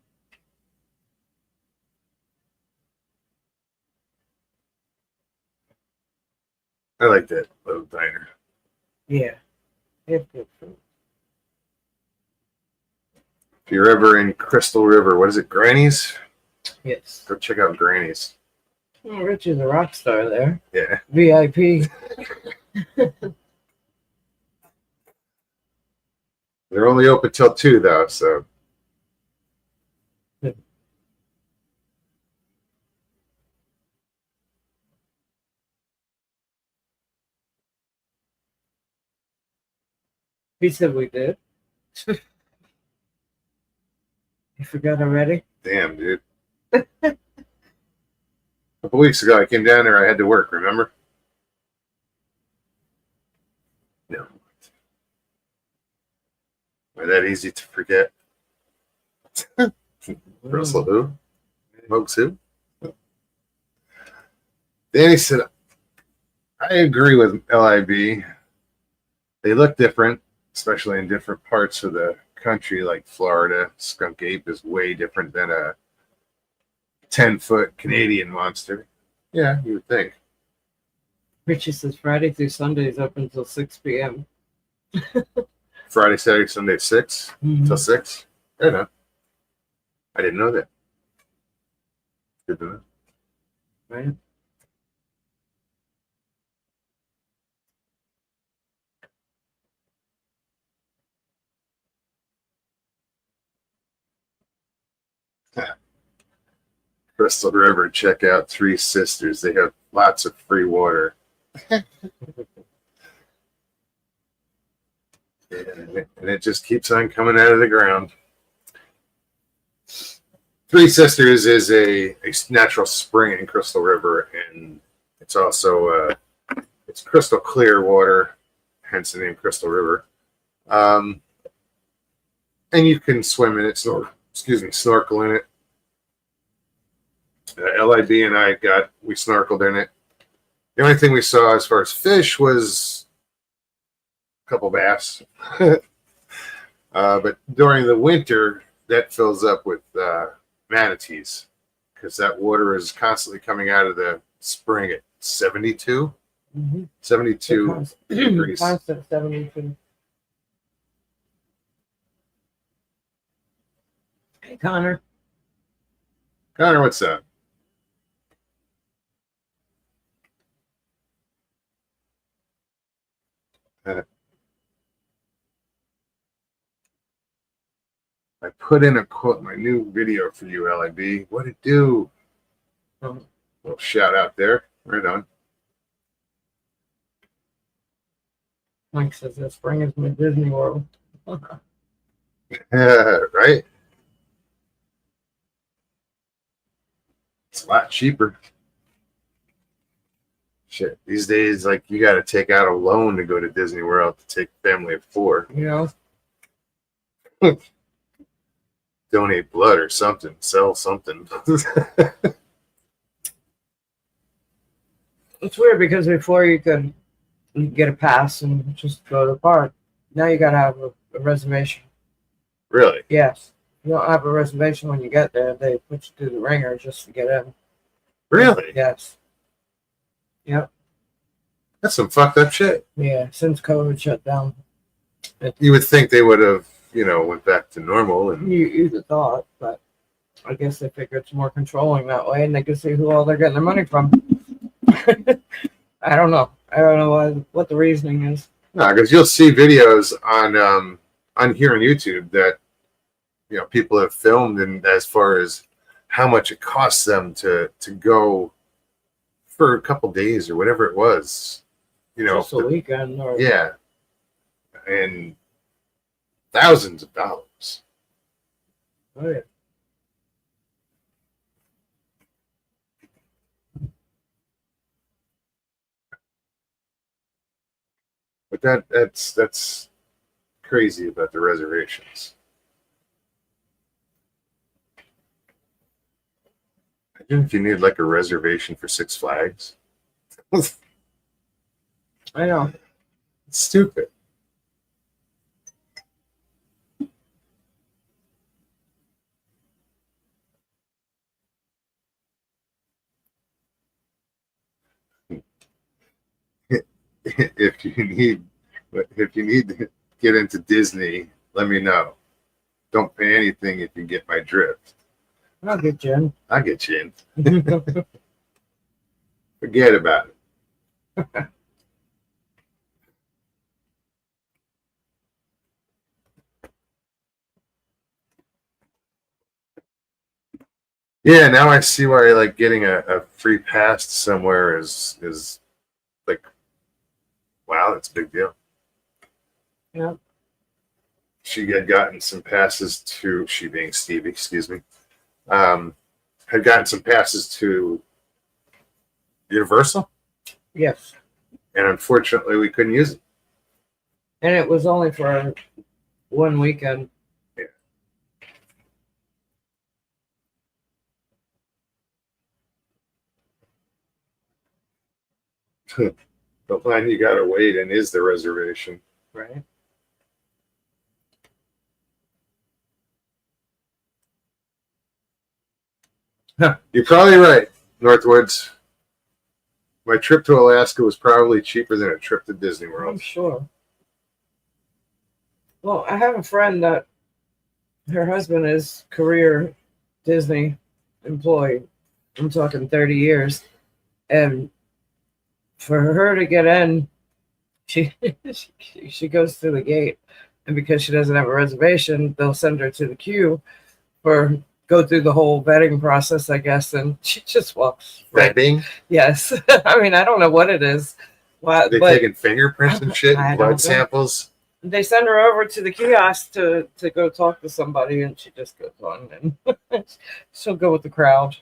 I like that little diner. Yeah. They have good food. If you're ever in Crystal River, what is it, Granny's? Yes. Go check out Granny's. Oh, Rich is a rock star there. Yeah. VIP. They're only open till 2 though, so He said we did. You forgot already? damn, dude. A couple weeks ago, I came down there. I had to work. Remember? No. Why that easy to forget? Russell who? Folks who? Danny said, I agree with LIB. They look different, especially in different parts of the country, like Florida. Skunk ape is way different than a 10-foot Canadian monster. Yeah, you would think. Richie says Friday through Sunday is open until 6 p.m. Friday, Saturday, Sunday, 6 till 6. I know. I didn't know that. Good to know. Right? Crystal River, check out Three Sisters. They have lots of free water. And it just keeps on coming out of the ground. Three Sisters is a natural spring in Crystal River, and it's also it's crystal clear water, hence the name Crystal River. And you can swim in it, snorkel in it. LIB and I we snorkeled in it. The only thing we saw as far as fish was a couple bass. But during the winter, that fills up with manatees because that water is constantly coming out of the spring at 72. 72 degrees. Constant 72. Hey, Connor. Connor, what's up? I put in a quote, my new video for you, LIB. What'd it do? Oh. Little shout out there. Right on. Mike says this spring is my Disney World. Right? It's a lot cheaper. Shit. These days, like, you got to take out a loan to go to Disney World to take a family of 4. You know? Donate blood or something. Sell something. It's weird because before you could get a pass and just go to the park. Now you got to have a reservation. Really? Yes. You don't have a reservation when you get there. They put you through the ringer just to get in. Really? Yes. Yep. That's some fucked up shit. Yeah. Since COVID shut down. You would think they would have, went back to normal. And You'd have thought, but I guess they figure it's more controlling that way and they can see who all they're getting their money from. I don't know. I don't know what the reasoning is. No, because you'll see videos on here on YouTube that people have filmed, and as far as how much it costs them to go for a couple days or whatever it was, Just a weekend, or yeah, and thousands of dollars. Oh yeah. But that's crazy about the reservations. Imagine if you need like a reservation for Six Flags. I know. It's stupid. if you need to get into Disney, let me know. Don't pay anything if you get my drift. I'll get you in. I'll get you in. Forget about it. Yeah, now I see why like getting a free pass somewhere is like, wow, that's a big deal. Yeah. She had gotten some passes to, she being Stevie, excuse me, had gotten some passes to Universal, Yes. and unfortunately we couldn't use it. And it was only for one weekend. The line you gotta wait and is the reservation. Right. You're probably right, Northwoods. My trip to Alaska was probably cheaper than a trip to Disney I'm World. sure. Well, I have a friend that her husband is career Disney employee. I'm talking 30 years. And for her to get in, she she goes through the gate, and because she doesn't have a reservation, they'll send her to the queue for go through the whole vetting process, I guess, and she just walks right. Vetting? Yes. I mean, I don't know what it is. Why, They but taking fingerprints and shit, I and don't know. blood samples. they send her over to the kiosk to go talk to somebody, and she just goes on, and she'll go with the crowd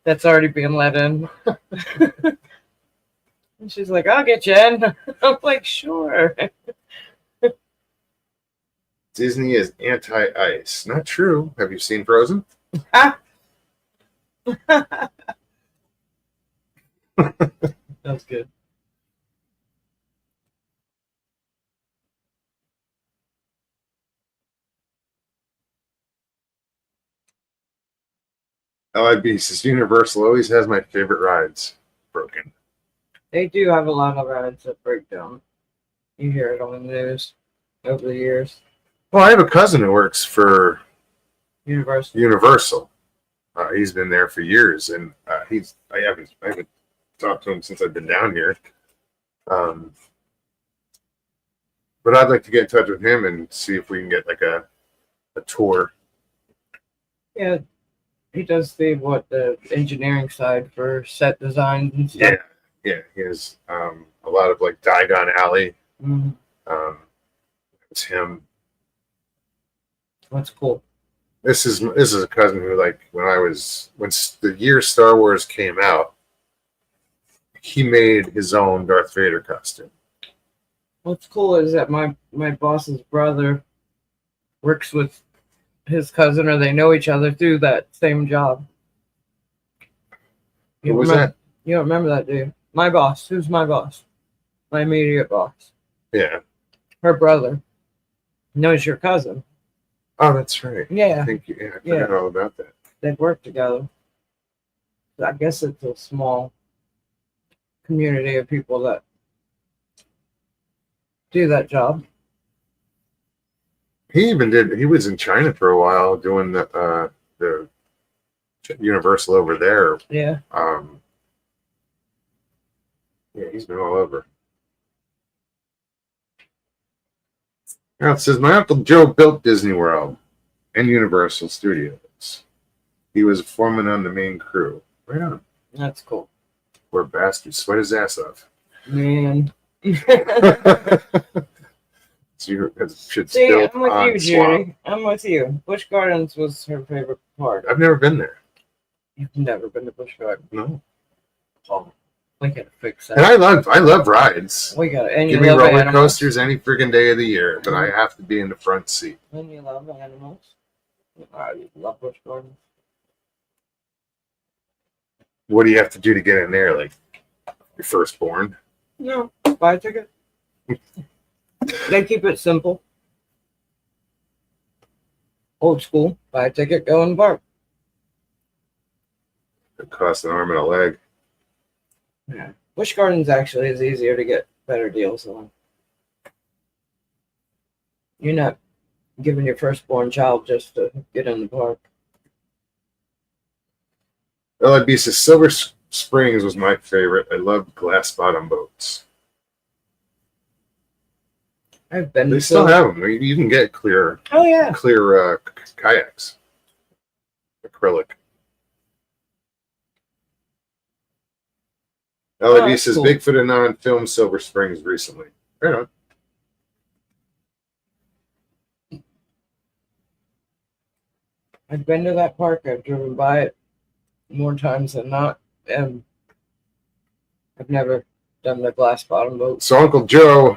that's already being let in. And she's like, "I'll get you in." I'm like, "Sure." Disney is anti-ice. Not true. Have you seen Frozen? That's good. LIB says Universal always has my favorite rides broken. They do have a lot of rides that break down. You hear it on the news over the years. Well, I have a cousin who works for Universal. Universal. He's been there for years, and I haven't talked to him since I've been down here. But I'd like to get in touch with him and see if we can get like a tour. Yeah, he does the engineering side for set designs and stuff. Yeah. He has a lot of like Diagon Alley. Mhm. It's him. That's cool. This is a cousin who, like, when the year Star Wars came out, he made his own Darth Vader costume. What's cool is that my boss's brother works with his cousin, or they know each other through that same job. Who was that? You don't remember that, do you? My boss. Who's my boss? My immediate boss. Yeah. Her brother knows your cousin. Oh, that's right. Yeah. I forgot all about that. They've worked together. I guess it's a small community of people that do that job. He was in China for a while doing the Universal over there. Yeah. Yeah, he's been all over. Now it says my Uncle Joe built Disney World and Universal Studios. He was a foreman on the main crew. Right on. That's cool. Poor bastard, sweat his ass off. Man. Should See, build I'm with on you, swamp. Judy. I'm with you. Busch Gardens was her favorite part. I've never been there. You've never been to Busch Gardens. No. Oh, we gotta fix that. And I love rides. We got it. And Give you me love roller animals. coasters any friggin' day of the year, but I have to be in the front seat. And you love animals. I love Busch Gardens. What do you have to do to get in there? Like your firstborn? No, buy a ticket. They keep it simple. Old school. Buy a ticket, go in the park. It costs an arm and a leg. Yeah. Busch Gardens actually is easier to get better deals on. You're not giving your firstborn child just to get in the park. Vista Silver Springs was my favorite. I loved glass bottom boats. I've been. They still have them. You can get clear. Oh yeah. Clear kayaks. Acrylic. LA Vista's cool. Bigfoot Anon filmed Silver Springs recently. Right on. I've been to that park. I've driven by it more times than not, and I've never done the glass bottom boat. So Uncle Joe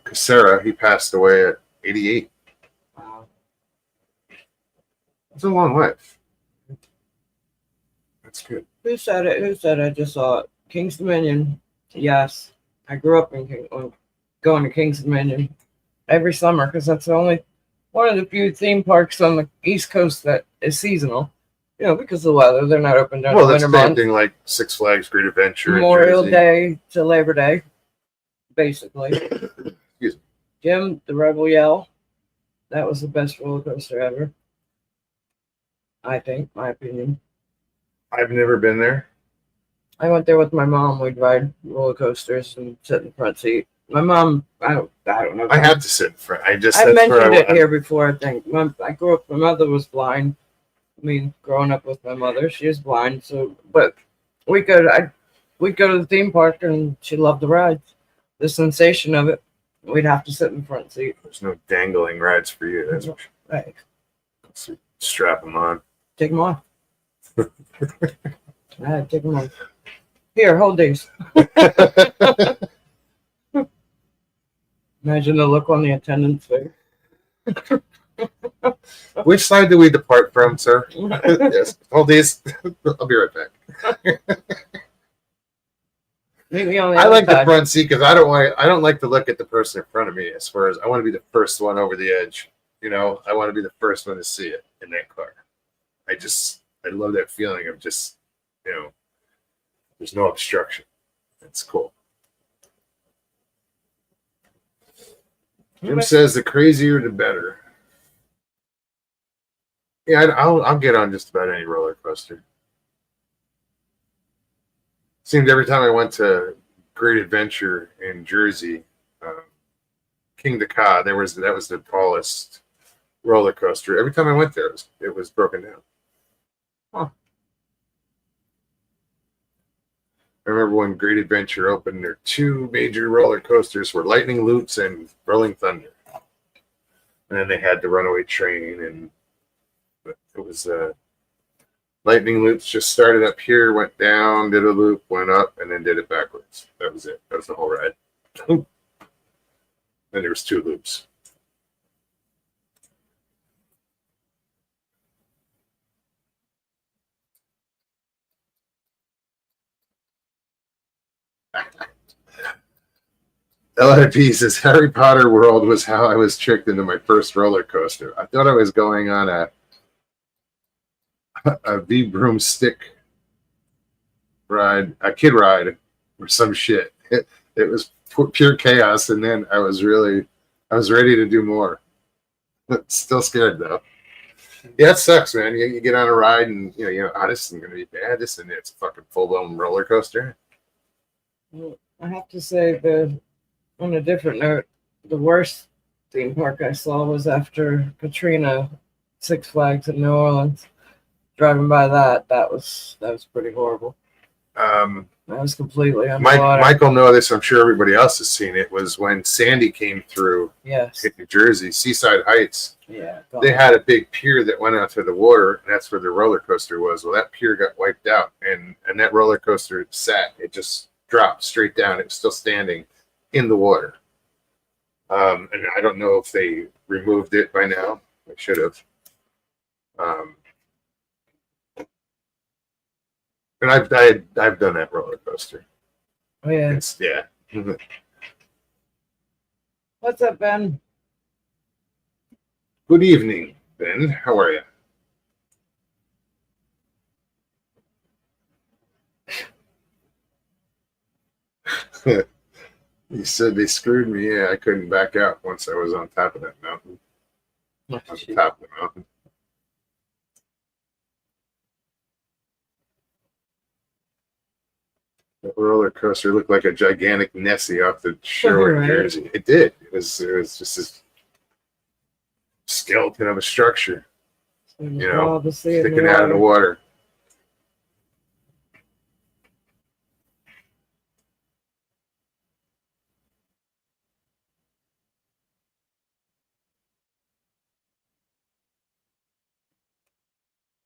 Casera, he passed away at 88. Wow. That's a long life. That's good. Who said it? Who said I just saw it? King's Dominion. Yes, I grew up in going to King's Dominion every summer because that's the only one of the few theme parks on the East Coast that is seasonal. You know, because of the weather, they're not open during Well, the that's winter the same months. thing like Six Flags Great Adventure. Memorial in Jersey. Day to Labor Day, basically. Excuse me. Jim, the Rebel Yell, that was the best roller coaster ever. I think, my opinion. I've never been there. I went there with my mom. We'd ride roller coasters and sit in the front seat. My mom, I don't know. I have to sit in front. I've that's where mentioned it here before. I think I grew up. My mother was blind. I mean, growing up with my mother, she was blind. So, but we'd go to the theme park, and she loved the rides. The sensation of it. We'd have to sit in the front seat. There's no dangling rides for you. That's for sure. Right. So strap them on. Take them off. Take them off. Here, hold these. Imagine the look on the attendant's face. Which side do we depart from, sir? Yes. Hold these. I'll be right back. Meet me on the I other like the side. front seat because I don't like to look at the person in front of me. As far as I want to be the first one over the edge. You know, I want to be the first one to see it in that car. I love that feeling of just, you know, there's no obstruction. It's cool. Jim says the crazier the better. Yeah, I'll get on just about any roller coaster. Seemed every time I went to Great Adventure in Jersey, King the Ka, that was the tallest roller coaster. Every time I went there, it was broken down. Huh. I remember when Great Adventure opened, their two major roller coasters were Lightning Loops and Rolling Thunder. And then they had the Runaway Train, and it was Lightning Loops just started up here, went down, did a loop, went up, and then did it backwards. That was it. That was the whole ride. Then there was two loops. LIP says Harry Potter World was how I was tricked into my first roller coaster. I thought I was going on a V broomstick ride, a kid ride, or some shit. It was pure chaos, and then I was ready to do more. Still scared though. Yeah, it sucks, man. You get on a ride, and you know, oh, this isn't gonna be bad. It's a fucking full blown roller coaster. I have to say on a different note, the worst theme park I saw was after Katrina, Six Flags in New Orleans. Driving by that was pretty horrible. I was completely underwater. Michael know this. I'm sure everybody else has seen it. Was when Sandy came through. Yes. Hit New Jersey, Seaside Heights. Yeah. They had a big pier that went out to the water, and that's where the roller coaster was. Well, that pier got wiped out, and that roller coaster sat. It just dropped straight down. It was still standing in the water. And I don't know if they removed it by now. They should have. And I've done that roller coaster. Oh yeah. It's yeah. What's up, Ben? Good evening, Ben. How are you? He said they screwed me. Yeah, I couldn't back out once I was on top of that mountain. On the top of the mountain. That roller coaster looked like a gigantic Nessie off the shore in Right. Jersey. It did. It was just this skeleton of a structure You know, to see it in sticking out of the water.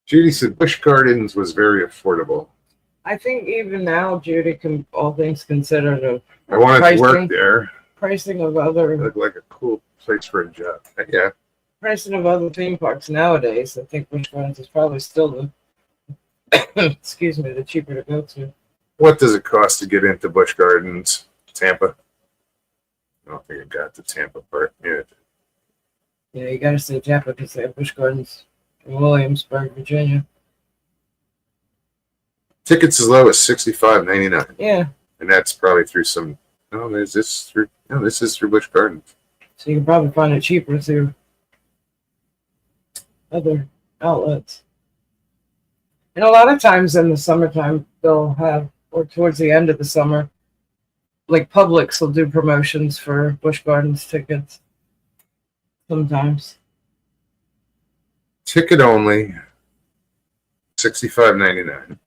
Judy said Busch Gardens was very affordable. I think even now, Judy, can all things considered, the I wanted to Pricing. work there. pricing of It other looked like a cool place for a job. Yeah. theme parks nowadays, I think Busch Gardens is probably still the excuse me, the cheaper to go to. What does it cost to get into Busch Gardens, Tampa? I don't think it got the Tampa part. Yeah. Yeah, you got to say Tampa because they have Busch Gardens in Williamsburg, Virginia. Tickets as low as $65.99, Yeah, and that's probably through some. No, is this through? No, this is through Busch Gardens. so you can probably find it cheaper through other outlets. And a lot of times in the summertime, they'll have, or towards the end of the summer, like Publix will do promotions for Busch Gardens tickets. Sometimes. Ticket only, $65.99.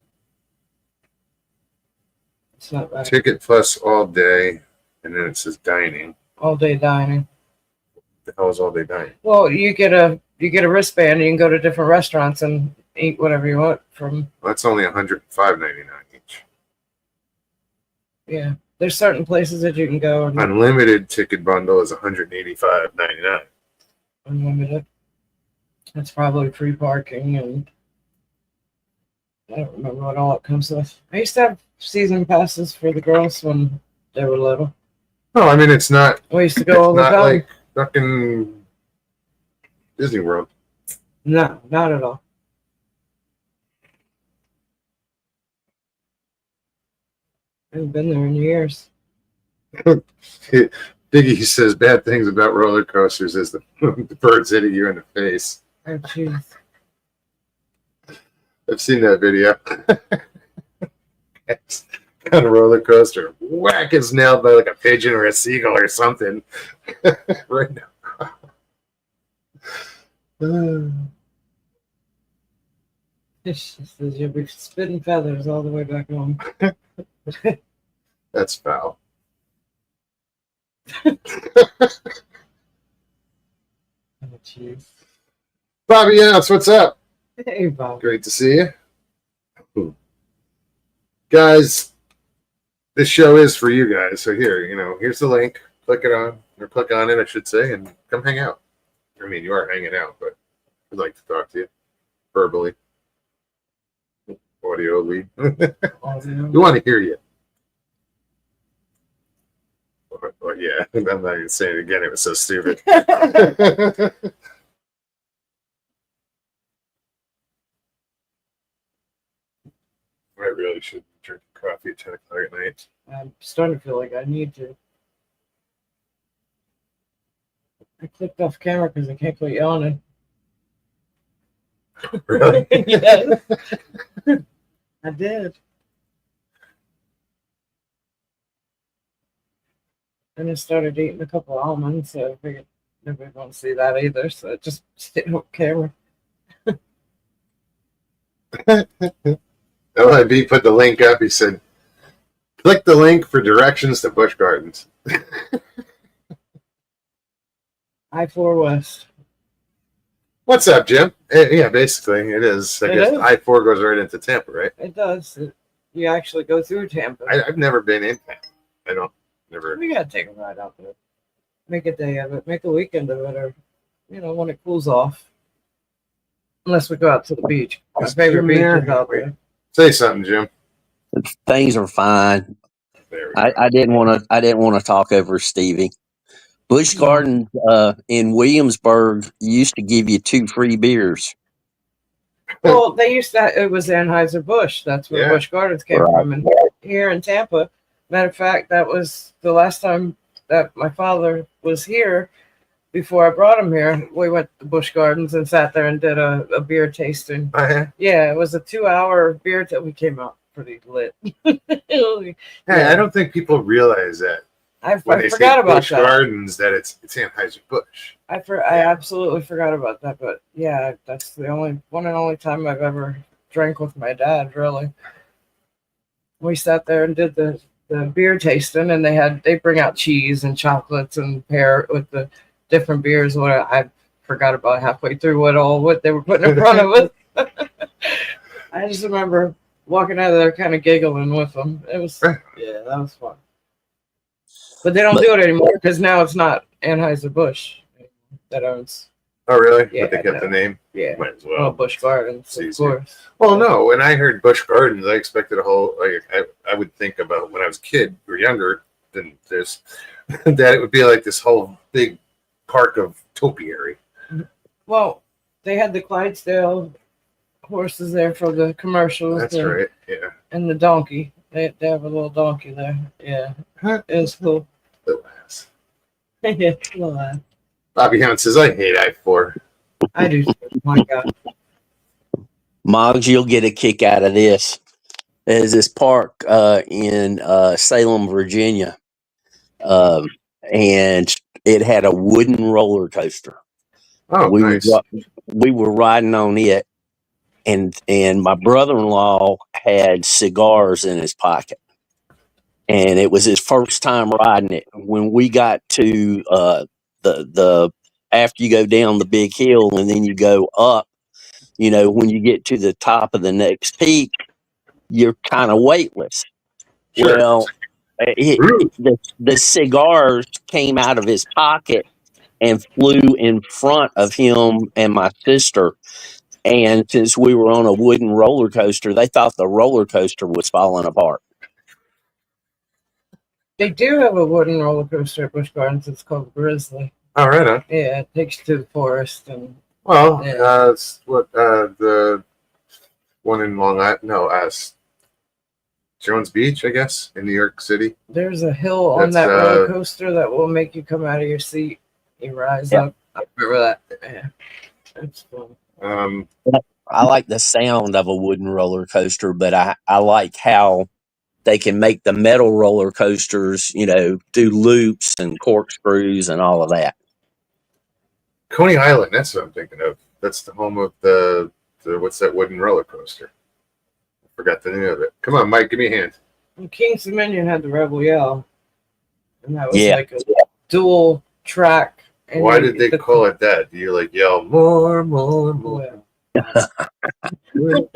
It's not bad. Ticket plus all day, and then it says dining. All day dining. The hell is all day dining? Well, you get a wristband and you can go to different restaurants and eat whatever you want from. Well, that's only $105.99 each. Yeah. There's certain places that you can go and Unlimited ticket bundle is $185.99. unlimited. That's probably free parking and I don't remember what all it comes with. I used to have season passes for the girls when they were little. No, I mean it's not. We used to go all It's the not time. like fucking Disney World. No, not at all. I haven't been there in years. Biggie says bad things about roller coasters as the birds hitting you in the face. Oh, jeez. I've seen that video. It's on a roller coaster. Whack is nailed by like a pigeon or a seagull or something. Right now. She says you'll be spitting feathers all the way back home. That's foul. Oh, jeez. Bobby Ounce, what's up? Hey, Bob. Great to see you. Guys, this show is for you guys. So here, here's the link. Click it on, or click on it, I should say, and come hang out. I mean, you are hanging out, but I'd like to talk to you verbally. Audio lead. We want to hear you. But yeah, I'm not even saying it again. It was so stupid. I really should drink coffee at 10 o'clock at night. I'm starting to feel like I need to. I clicked off camera because I can't quit yawning. Really? Yes. I did. And I started eating a couple of almonds, so I figured nobody won't see that either. So I just stayed on camera. LIB put the link up. He said, click the link for directions to Busch Gardens. I-4 West. What's up, Jim? Yeah, basically, it is. I It guess is. I-4 goes right into Tampa, right? It does. You actually go through Tampa. I've never been in Tampa. I don't. Never. We gotta take a ride out there. Make a day of it. Make a weekend of it, or when it cools off. Unless we go out to the beach. My Is favorite Jim beach there? is out there. Say something, Jim. Things are fine. There we go. I didn't want to talk over Stevie. Busch Gardens in Williamsburg used to give you 2 free beers. Well, they used to. It was Anheuser Busch. That's where Yeah. Busch Gardens came Right. from. And here in Tampa, Matter of fact, that was the last time that my father was here. Before I brought him here, we went to Busch Gardens and sat there and did a beer tasting. Yeah, it was a 2-hour beer that we came out pretty lit. Hey, I don't think people realize that I when they forgot say about Busch that. Gardens that it's Anheuser-Busch. I absolutely forgot about that, but yeah, that's the only one and only time I've ever drank with my dad. Really, we sat there and did the beer tasting, and they bring out cheese and chocolates and pair it with the different beers. What I forgot about halfway through what they were putting in front of us. I just remember walking out of there kind of giggling with them. It was that was fun. But they don't do it anymore because now it's not Anheuser-Busch that owns. Oh, really? Yeah, But they kept the name? Yeah. Might as Well, well. Busch Gardens, of course. Well, no. When I heard Busch Gardens, I expected a whole. Like, I would think about when I was a kid or younger than this, that it would be like this whole big park of topiary. Well, they had the Clydesdale horses there for the commercials. That's right. Yeah. And the donkey. They have a little donkey there. Yeah. It was cool. Little ass. Yeah, little ass. Bobby Hammond says, "I hate I-4." I do. My God. Moggs, you'll get a kick out of this. There's this park in Salem, Virginia, and it had a wooden roller coaster. Oh, nice. We were riding on it, and my brother-in-law had cigars in his pocket, and it was his first time riding it. When we got to the after you go down the big hill and then you go up, when you get to the top of the next peak, you're kind of weightless. Sure. Well, the cigars came out of his pocket and flew in front of him and my sister. And since we were on a wooden roller coaster, they thought the roller coaster was falling apart. They do have a wooden roller coaster at Busch Gardens. It's called Grizzly. Oh, right on. Yeah, it takes you to the forest and. Well, Yeah. it's what the one in Long Island. No, Jones Beach, I guess, in New York City. There's a hill on That's, that roller coaster that will make you come out of your seat. You rise up. I remember that. Yeah, it's fun. I like the sound of a wooden roller coaster, but I like how they can make the metal roller coasters, do loops and corkscrews and all of that. Coney Island, that's what I'm thinking of. That's the home of the what's that wooden roller coaster? I forgot the name of it. Come on, Mike, give me a hand. And King's Dominion had the Rebel Yell, and that was Yeah. like a dual track. And Why did they call it that? Do you like yell more, more, more? Well,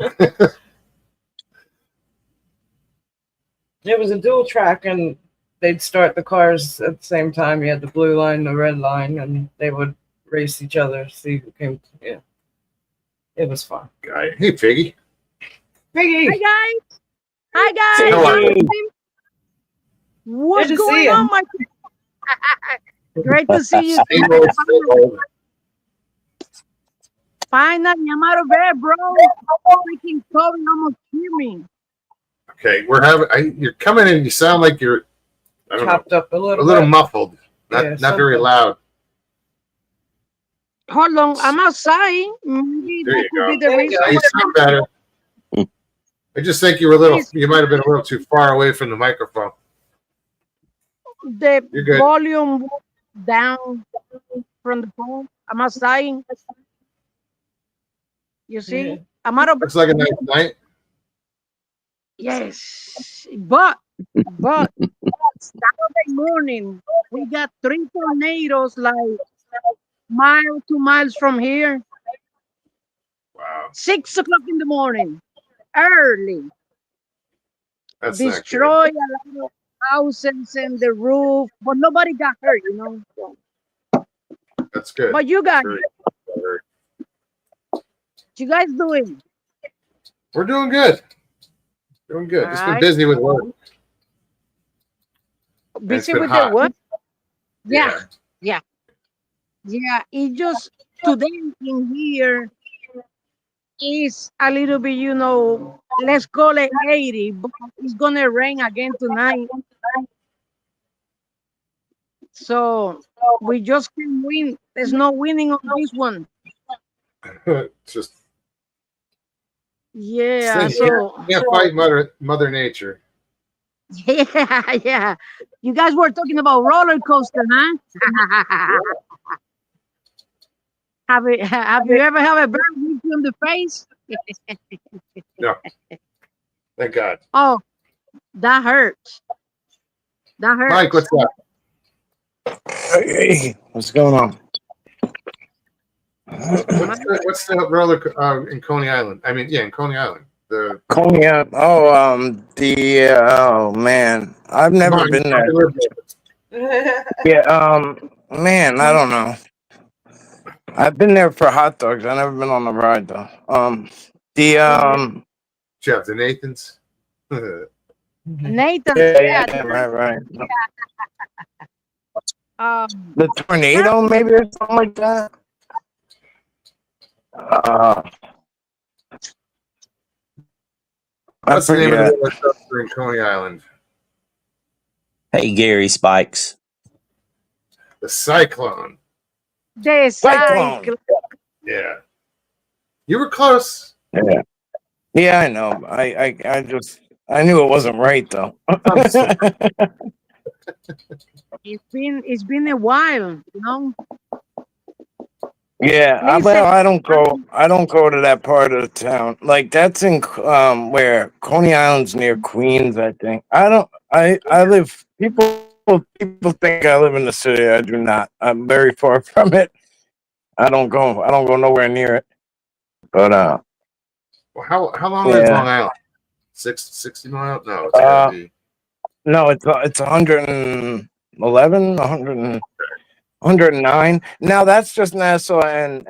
it was a dual track, and they'd start the cars at the same time. You had the blue line, the red line, and they would race each other, see who came. Yeah, it was fun. Guy, hey Piggy. Piggy, Hi guys. Hi guys. Hello. What's Good to see going you. on, my? Great to see you. Same old, same old. Finally, I'm out of bed, bro. Freaking COVID almost killed me. Okay, you're coming in. You sound like you're, I don't know, chopped up a a little little bit. muffled. Not Yeah, very something. loud. Hold on, I'm outside. Maybe There that you could go. be the There you reason. Now you sound better. I just think you might have been a little too far away from the microphone. The You're good. volume was down from the phone. I'm outside. You see, Yeah. I'm out of bed. Looks like a nice night. Yes, but Saturday morning we got 3 tornadoes like 2 miles from here. Wow, 6 o'clock in the morning, early. that's not good. Destroy a lot of houses and the roof, but nobody got hurt, you know. That's good. But you guys, Sure. you guys doing? We're doing good. Doing good. Just been Alright. busy with work. Busy been with hot. the what? Yeah. It just today in here is a little bit, let's call it 80, but it's gonna rain again tonight. So we just can win. There's no winning on this one. It's just Yeah. you So can't fight Mother Nature. yeah. You guys were talking about roller coaster, huh? Have you ever had a bird hit you in the face? No, thank God. Oh, that hurts. That hurts. Mike, what's up? Hey, what's going on? What's the roller in Coney Island? I mean, yeah, in Coney Island. The Coney Island. Oh man, I've never Come on, been there. you live there. Yeah, man, I don't know. I've been there for hot dogs. I've never been on the ride though. Jeff, the Nathans. Nathan, yeah, right. The tornado, maybe, or something like that. What's the name of forget. the roller coaster in Coney Island? Hey, Gary Spikes. The Cyclone. the Cyclone. cycle. Yeah, you were close. Yeah, I know. I knew it wasn't right though. It's been a while, you know. Yeah, I don't go to that part of the town. Like that's in where Coney Island's near Queens, I think. I live people think I live in the city. I do not. I'm very far from it. I don't go nowhere near it. But Well, how long is Yeah. Long Island? 60 miles? No, it's gotta be. no, it's 111, 100 109. Now that's just Nassau and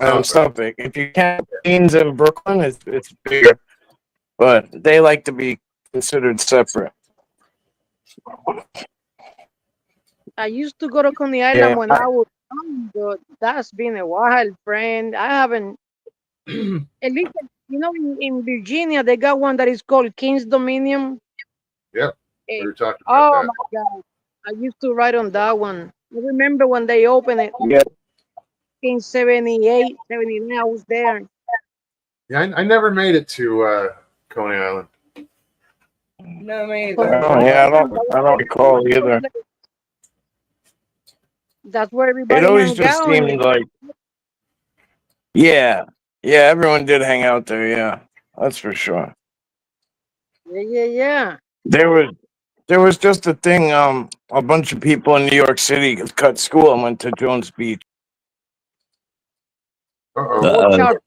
Okay. Suffolk. If you count Queens and Brooklyn, it's bigger, but they like to be considered separate. I used to go to Coney Island Yeah. when I was young, but that's been a while, friend. I haven't. At least, you know, in Virginia, they got one that is called King's Dominion. Yep. Eh, We were talking Oh about my God. I used to ride on that one. I remember when they opened it Yeah. in 78, 79. I was there. that. Yeah, I never made it to Coney Island. No, me Oh, either. yeah, I don't recall either. That's where everybody It always hung just out. seemed like, yeah, everyone did hang out there. Yeah, that's for sure. Yeah. There was just a thing. A bunch of people in New York City cut school and went to Jones Beach. Uh-oh. Watch Uh-oh. out.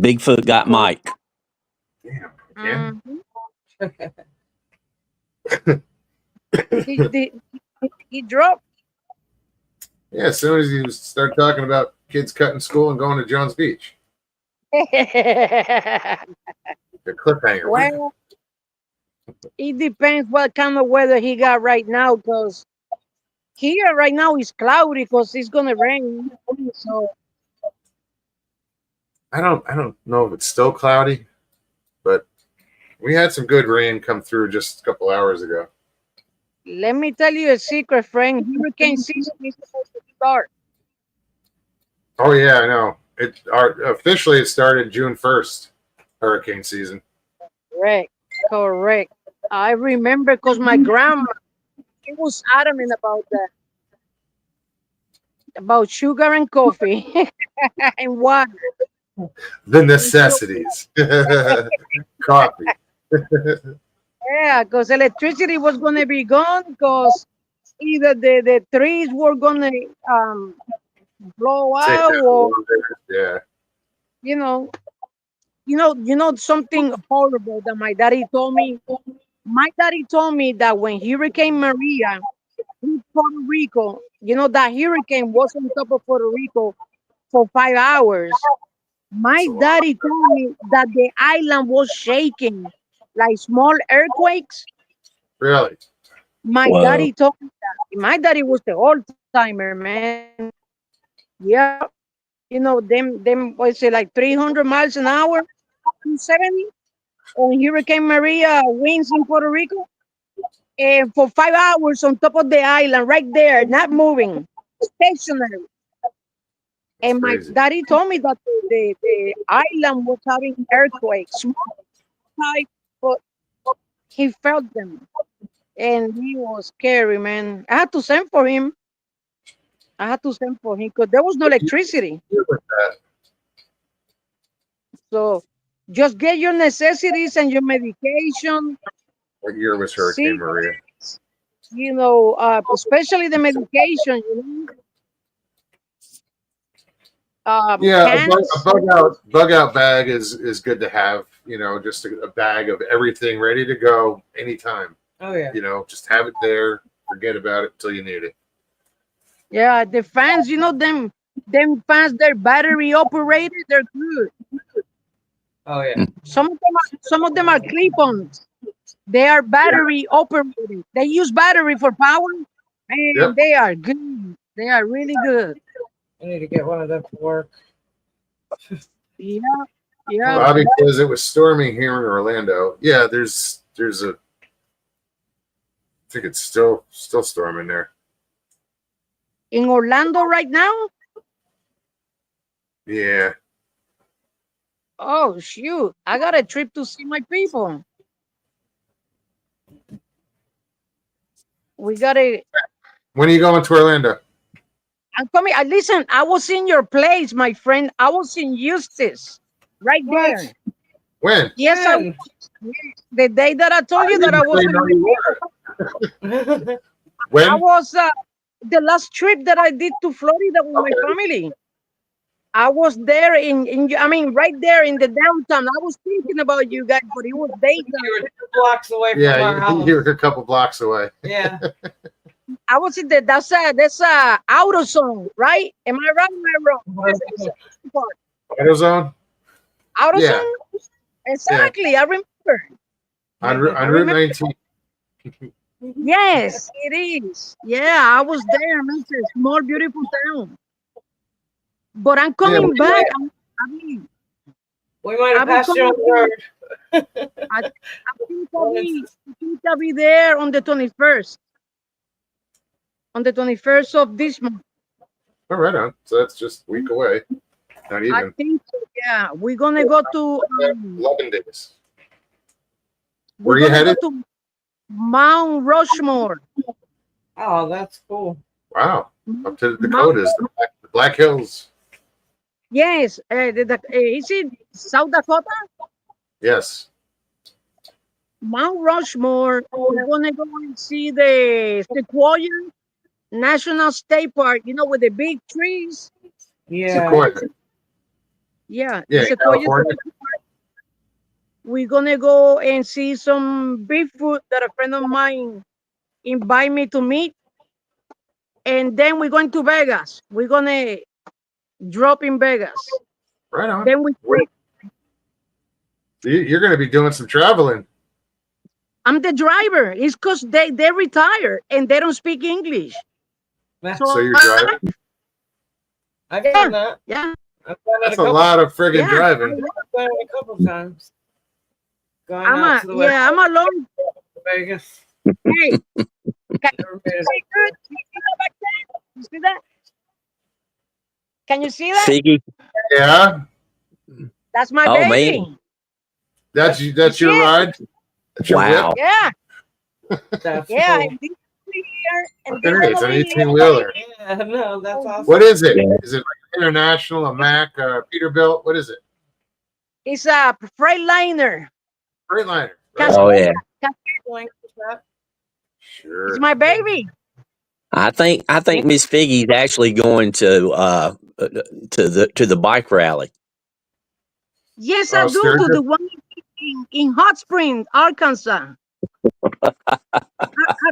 Bigfoot got Mike. Damn. Again? He dropped. Yeah, as soon as you start talking about kids cutting school and going to Jones Beach. Well, The cliffhanger. it depends what kind of weather he got right now, because here right now is cloudy because it's gonna rain. So I don't know if it's still cloudy, but we had some good rain come through just a couple hours ago. let me tell you a secret, friend. Hurricane season is supposed to start. Oh yeah, I know. Officially it started June 1st, hurricane season. Correct. I remember because my grandma, she was adamant about that. About sugar and coffee and water. The necessities. Coffee. Yeah, because electricity was going to be gone because either the trees were going to blow Take out, that or one there. Yeah. you know something horrible that my daddy told me. My daddy told me that when Hurricane Maria hit Puerto Rico, you know that hurricane was on top of Puerto Rico for 5 hours. My daddy told me that the island was shaking, like small earthquakes. Really? My Whoa. daddy told me that. My daddy was the old timer, man. Yeah, you know, them what is it, like 300 miles an hour, 270 on Hurricane Maria winds in Puerto Rico, and for 5 hours on top of the island, right there, not moving, stationary. That's And my crazy. daddy told me that the island was having earthquakes, small type, but he felt them, and he was scary, man. I had to send for him. I had to send for him because there was no electricity. With that, So just get your necessities and your medication. what year was See, Hurricane Maria? you know, especially the medication. You know, Yeah, cans. a bug out bag is good to have. You know, just a bag of everything ready to go anytime. Oh yeah. You know, just have it there. Forget about it until you need it. Yeah, the fans. You know them fans. They're battery operated. They're good. Oh yeah. Some of them are clip-ons. They are battery operated. They use battery for power, and Yep. they are good. They are really good. I need to get one of them for work. Yeah, yeah. Bobby says it was storming here in Orlando. Yeah, there's a. I think it's still storming there. In Orlando right now. Yeah. Oh shoot! I got a trip to see my people. We got a. When are you going to Orlando? I'm coming. Listen, I was in your place, my friend. I was in Eustis, right What? there. When? Yes, I When? the day that I told you that I was. didn't know you were. When? I was the last trip that I did to Florida with my family. I was there I mean, right there in the downtown. I was thinking about you guys, but it was daytime. You were 2 blocks away from our Yeah, house. you were a couple blocks away. Yeah. I was in that's a AutoZone, right? Am I right? Am I wrong? AutoZone? AutoZone? Yeah. Exactly. I remember. On Route 19. Yes, it is. Yeah, I was there. Man. It's a small, beautiful town. But I'm coming back. I mean, We might have I will passed you on the road. I think I'll be there on the 21st. On the 21st of this month. Oh, right on. So that's just a week away. Not I even. think so, yeah. We're gonna go to 11 days. we're Where are you gonna headed? go to Mount Rushmore. Oh, that's cool. Wow. Up to the Dakotas, the Black Hills. Yes, is it South Dakota? Yes. Mount Rushmore. We're gonna go and see the Sequoia National State Park. You know, with the big trees. Yeah. Sequoia. Yeah, Yeah, the Sequoia California. State Park. We're gonna go and see some Bigfoot that a friend of mine invite me to meet, and then we're going to Vegas. We're gonna drop in Vegas. Right on. Then we. You're going to be doing some traveling. I'm the driver. It's because they retire and they don't speak English. So you're driving. I've done that. Yeah. I've done it That's a lot of friggin' driving. I've done it a couple times. Going I'm out to the west I'm alone. Vegas. Hey, Never made it. good. You see that? Can you see that? Figgy. Yeah. That's my Oh, baby. man. That's your ride? That's your Wow. whip? Yeah. That's Yeah. cool. And this over here, and Okay, this it's one an over 18-wheeler. Yeah, no, that's awesome. What is it? Yeah. Is it International, a Mack, Peterbilt? What is it? It's a Freightliner. Freightliner. Cas- Oh, yeah. Sure. It's my baby. I think Miss Figgy's actually going to the bike rally. Yes, Oh, I do. To Sturgis? the one in Hot Springs, Arkansas. Have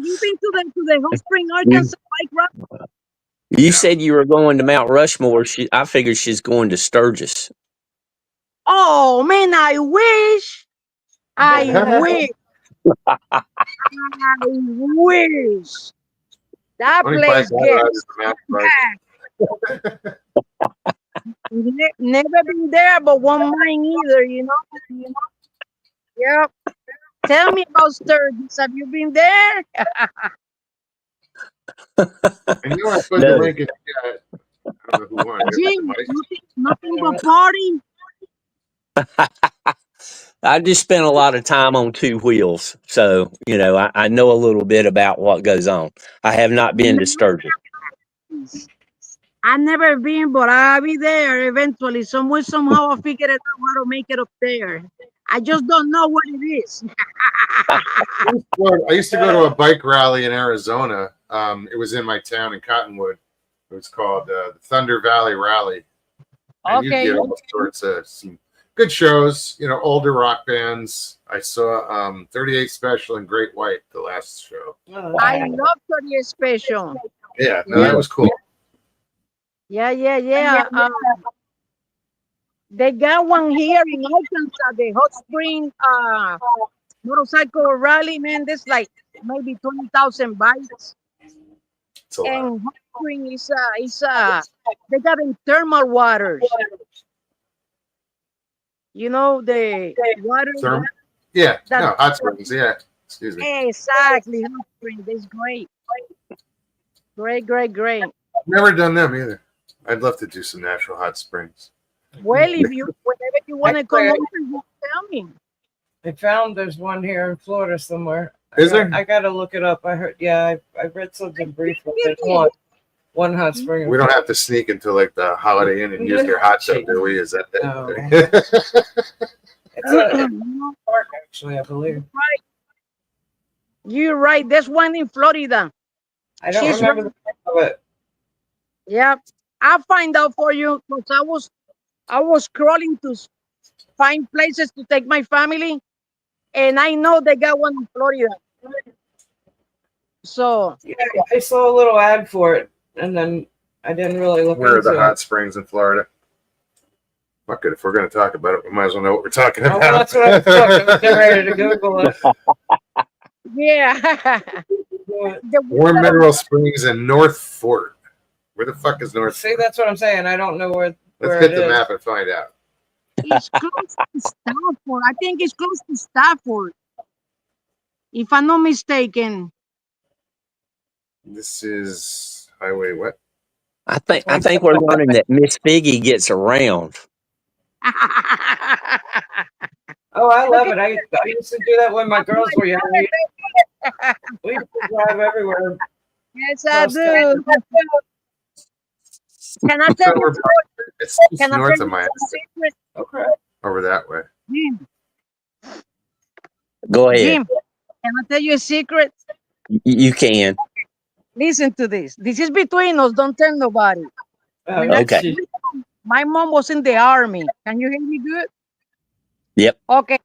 you been to the Hot Springs, Arkansas bike rally? You said you were going to Mount Rushmore. I figured she's going to Sturgis. Oh man, I wish. I wish. I wish. That Only place bike I ride is the mountain bike. Never been there, but one mine either. Yep. Tell me about Sturgis. Have you been there? And you know, I put the No, link in. Yeah, I don't know who won. Jim, nothing I but don't party. I just spent a lot of time on two wheels, so I know a little bit about what goes on. I have not been to Sturgis. I never been, but I'll be there eventually. Somewhere, somehow, I'll figure it out how to make it up there. I just don't know what it is. I used to go to a bike rally in Arizona. It was in my town in Cottonwood. It was called the Thunder Valley Rally. And you Okay. get all sorts of some good shows, older rock bands. I saw 38 Special and Great White the last show. know. I love 38 Special. Yeah, no, that was cool. Yeah. They got one here in Arkansas, the Hot Spring motorcycle rally, man. There's like maybe 20,000 bikes. It's a lot. And Hot Spring is they got in thermal waters. The water. Yeah, That- no, hot springs. Yeah, excuse me. Exactly. Hot Spring. That's great. Great. Never done them either. I'd love to do some natural hot springs. Well, whenever you want to come Actually, over, you tell me. I found there's one here in Florida somewhere. Is there? I gotta look it up. I heard. Yeah, I read something briefly. There's one hot spring. We don't have to sneak into like the Holiday Inn and use their hot tub, do we? Is that No. it? It's a park, actually, I believe. You're right. There's one in Florida. I don't She's remember the name of it. Yeah, I'll find out for you because I was scrolling to find places to take my family, and I know they got one in Florida. So Yeah, I saw a little ad for it, and then I didn't really look Where are into the it. hot springs in Florida? Fuck it. If we're going to talk about it, we might as well know what we're talking Oh, about. well, that's what I was looking. I was getting ready to Google it. yeah, the Warm Mineral Springs and North Fort. Where the fuck is North See, Fort? that's what I'm saying. I don't know where Let's it hit the is. map and find out. it's close to Stafford. I think it's close to Stafford, if I'm not mistaken. This is Highway what? I think we're learning that Miss Figgy gets around. Oh, I love it. I used to do that when my girls were young. We used to drive everywhere. Yes, I do. Can I tell you? It's Can I north tell of you my a secret? Okay. over that way. Jim, Go ahead. Jim, can I tell you a secret? You can. Listen to this. This is between us. Don't tell nobody. Okay. My mom was in the army. Can you hear me good? Yep. Okay.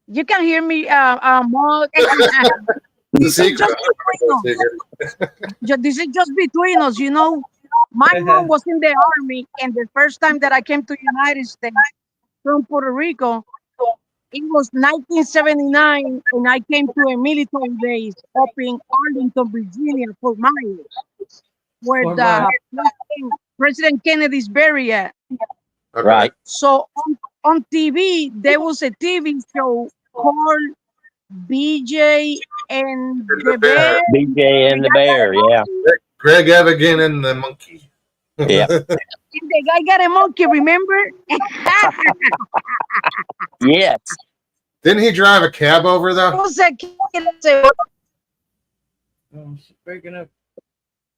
You can hear me, Mom. The secret. This is just between us, My mom was in the army, and the first time that I came to the United States from Puerto Rico, it was 1979, and I came to a military base up in Arlington, Virginia, Fort Myers, where Fort the President Kennedy's buried at. Okay. Right. So on TV, there was a TV show called BJ and the Bear. BJ and the Bear, yeah. Greg Evigan and the monkey. Yeah. And the guy got a monkey, remember? Yes. Didn't he drive a cab over I though? was a kid. Oh, she's breaking up.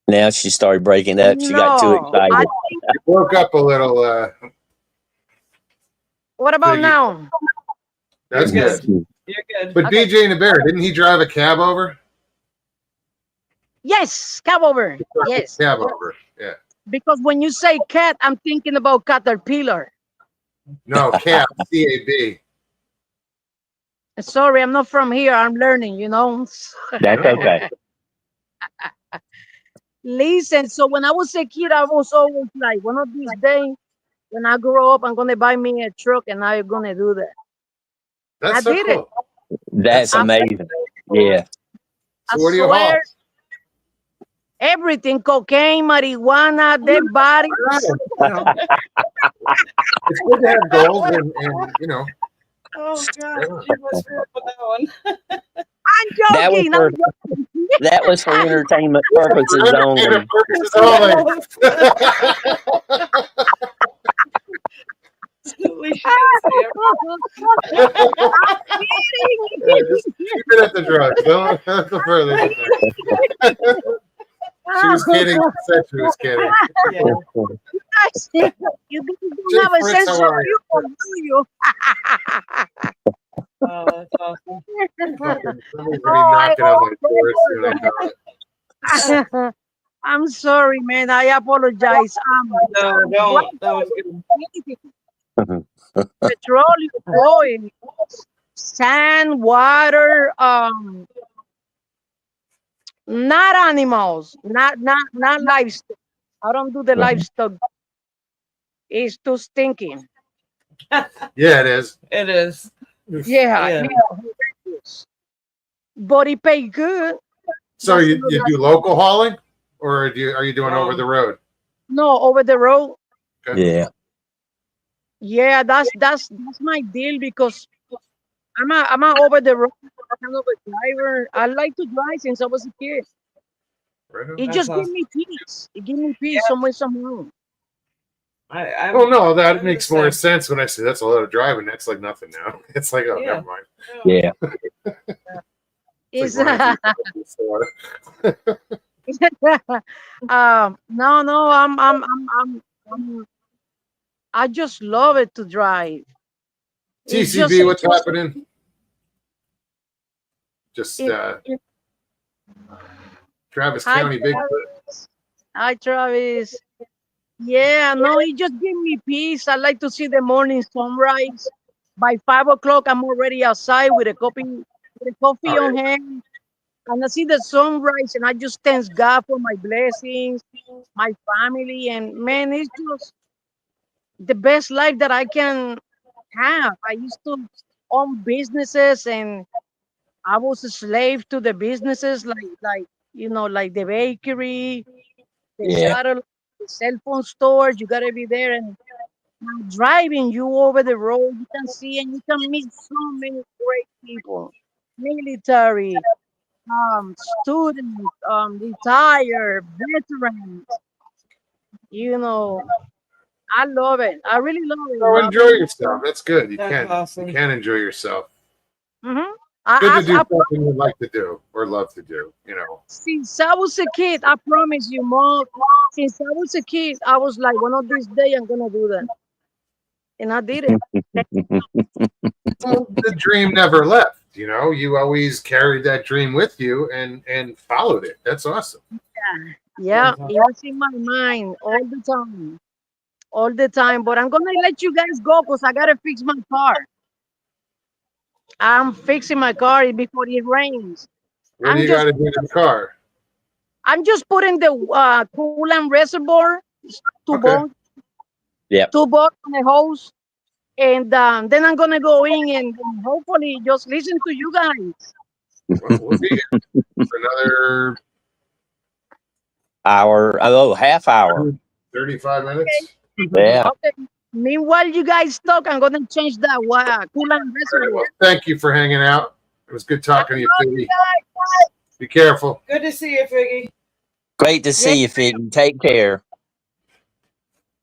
Now she started breaking up. She got too No, excited. I He broke up a little. What about Biggie. now? That's You're good. good. You're good. But Okay. BJ and the Bear, didn't he drive a cab over? Yes, cab over. Yes. Cab over. Yeah. Because when you say cat, I'm thinking about caterpillar. No, cab. CAB. Sorry, I'm not from here. I'm learning, That's okay. Listen, so when I was a kid, I was always like, one of these days, when I grow up, I'm going to buy me a truck and I'm going to do that. That's I so did cool. That's amazing. Yeah. So what do you haul? everything, cocaine, marijuana, dead body. It's good to have goals and Oh God, you must be up with that one. I'm That was joking. for I'm joking. that was for entertainment purposes only. entertainment purposes only. At least you didn't say it. Yeah, just keep it at the drugs. Don't go further than that. She was kidding. She said she was kidding. Yeah. You don't Jay have a Fritz, sense how of are you? humor, do you? Oh, that's awesome. Fucking somebody's Oh, gonna be knocking on my door hope soon. I know it. I'm sorry, man. I apologize. No, don't. That was good. Petroleum, oil, sand, water, not animals, not livestock. I don't do the livestock. It's too stinking. Yeah, it is. It is. Yeah, Yeah. horrendous. But it pay good. So That's you another- do local hauling, or are you doing over the road? No, over the road. Yeah. Yeah, that's my deal because I'm a over the road kind of a driver. I like to drive since I was a kid. Right on. It That's just awesome. give me peace. It give me peace somewhere, somehow. I Well, no, that I'm makes the more same. sense when I say that's a lot of driving. That's like nothing now. It's like, oh, Yeah. never mind. Yeah. It's It's like when I do store. no, I just love it to drive. It's just TCB, what's happening? Just it- Travis Hi, County, big. Hi, Travis. Yeah, no, it just give me peace. I like to see the morning sunrise. By 5 o'clock, I'm already outside with a coffee Oh, on hand, and I see the sunrise, and I just thank God for my blessings, my family, and man, it's just the best life that I can have. I used to own businesses, and I was a slave to the businesses, like like the bakery, the Yeah. satellite, the cell phone stores. You gotta be there, and now driving you over the road, you can see and you can meet so many great people, military, students, retired, veterans. You know, I love it. I really love it. So enjoy yourself. That's good. You That's can awesome. you can enjoy yourself. Mm-hmm. Good to do I something you like to do or love to do. Since I was a kid, I promise you, Mom. Since I was a kid, I was like, one of these days I'm gonna do that, and I did it. Well, the dream never left. You always carried that dream with you and followed it. That's awesome. Yeah, it was in my mind all the time. But I'm gonna let you guys go because I gotta fix my car. I'm fixing my car before it rains. What do you got to do to the car? I'm just putting the coolant reservoir, two Okay. bolts, Yep. two bolts on a hose, and then I'm gonna go in and hopefully just listen to you guys. Well, we'll be here for another Half hour. 35 minutes. Yeah. Okay. Meanwhile, you guys talk. I'm gonna change that coolant All right, reservoir. well, thank you for hanging out. It was good talking to you, Figgy. Be careful. Good to see you, Figgy. Great to see you, Figgy. Take care.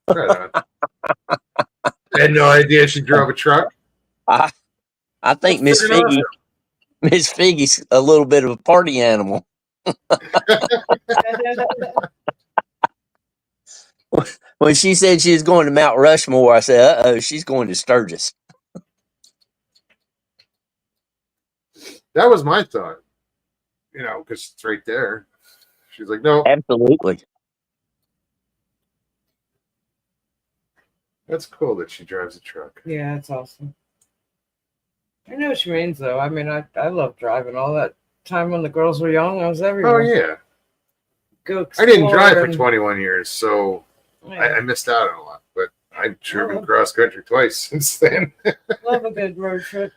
Right on. I had no idea she drove a truck. I think Miss That's freaking Figgy's a little bit of a party animal. When she said she was going to Mount Rushmore, I said, "Uh-oh, she's going to Sturgis." That was my thought. Because it's right there. She's like, no, Absolutely. that's cool that she drives a truck. Yeah, that's awesome. I know what she means, though. I mean, I love driving. All that time when the girls were young, I was Oh, everywhere. yeah. Go I didn't drive for explore 21 years, so and- I missed out on a lot. But I've driven cross country twice since then. love a good road trip.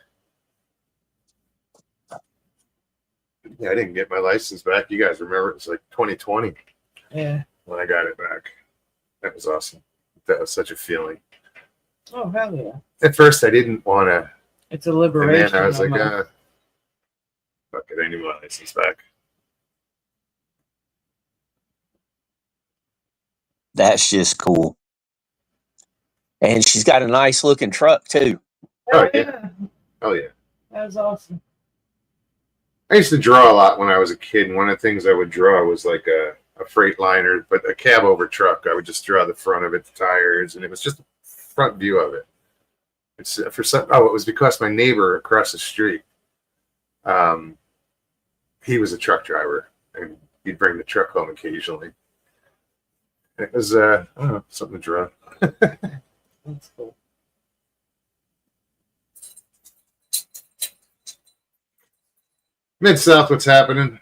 Yeah, I didn't get my license back. You guys remember it was like 2020 Yeah. when I got it back. That was awesome. That was such a feeling. Oh hell yeah! At first, I didn't want to, It's a and liberation. then I was like, almost. fuck it, I need my license back. That's just cool. And she's got a nice looking truck too. Oh, yeah. Oh yeah. That was awesome. I used to draw a lot when I was a kid, and one of the things I would draw was like a Freightliner, but a cab over truck. I would just draw the front of it, the tires, and it was just a front view of it. It's for some. Oh, it was because my neighbor across the street, he was a truck driver, and he'd bring the truck home occasionally. It was I don't know, something to draw. That's cool. Mid South, what's happening?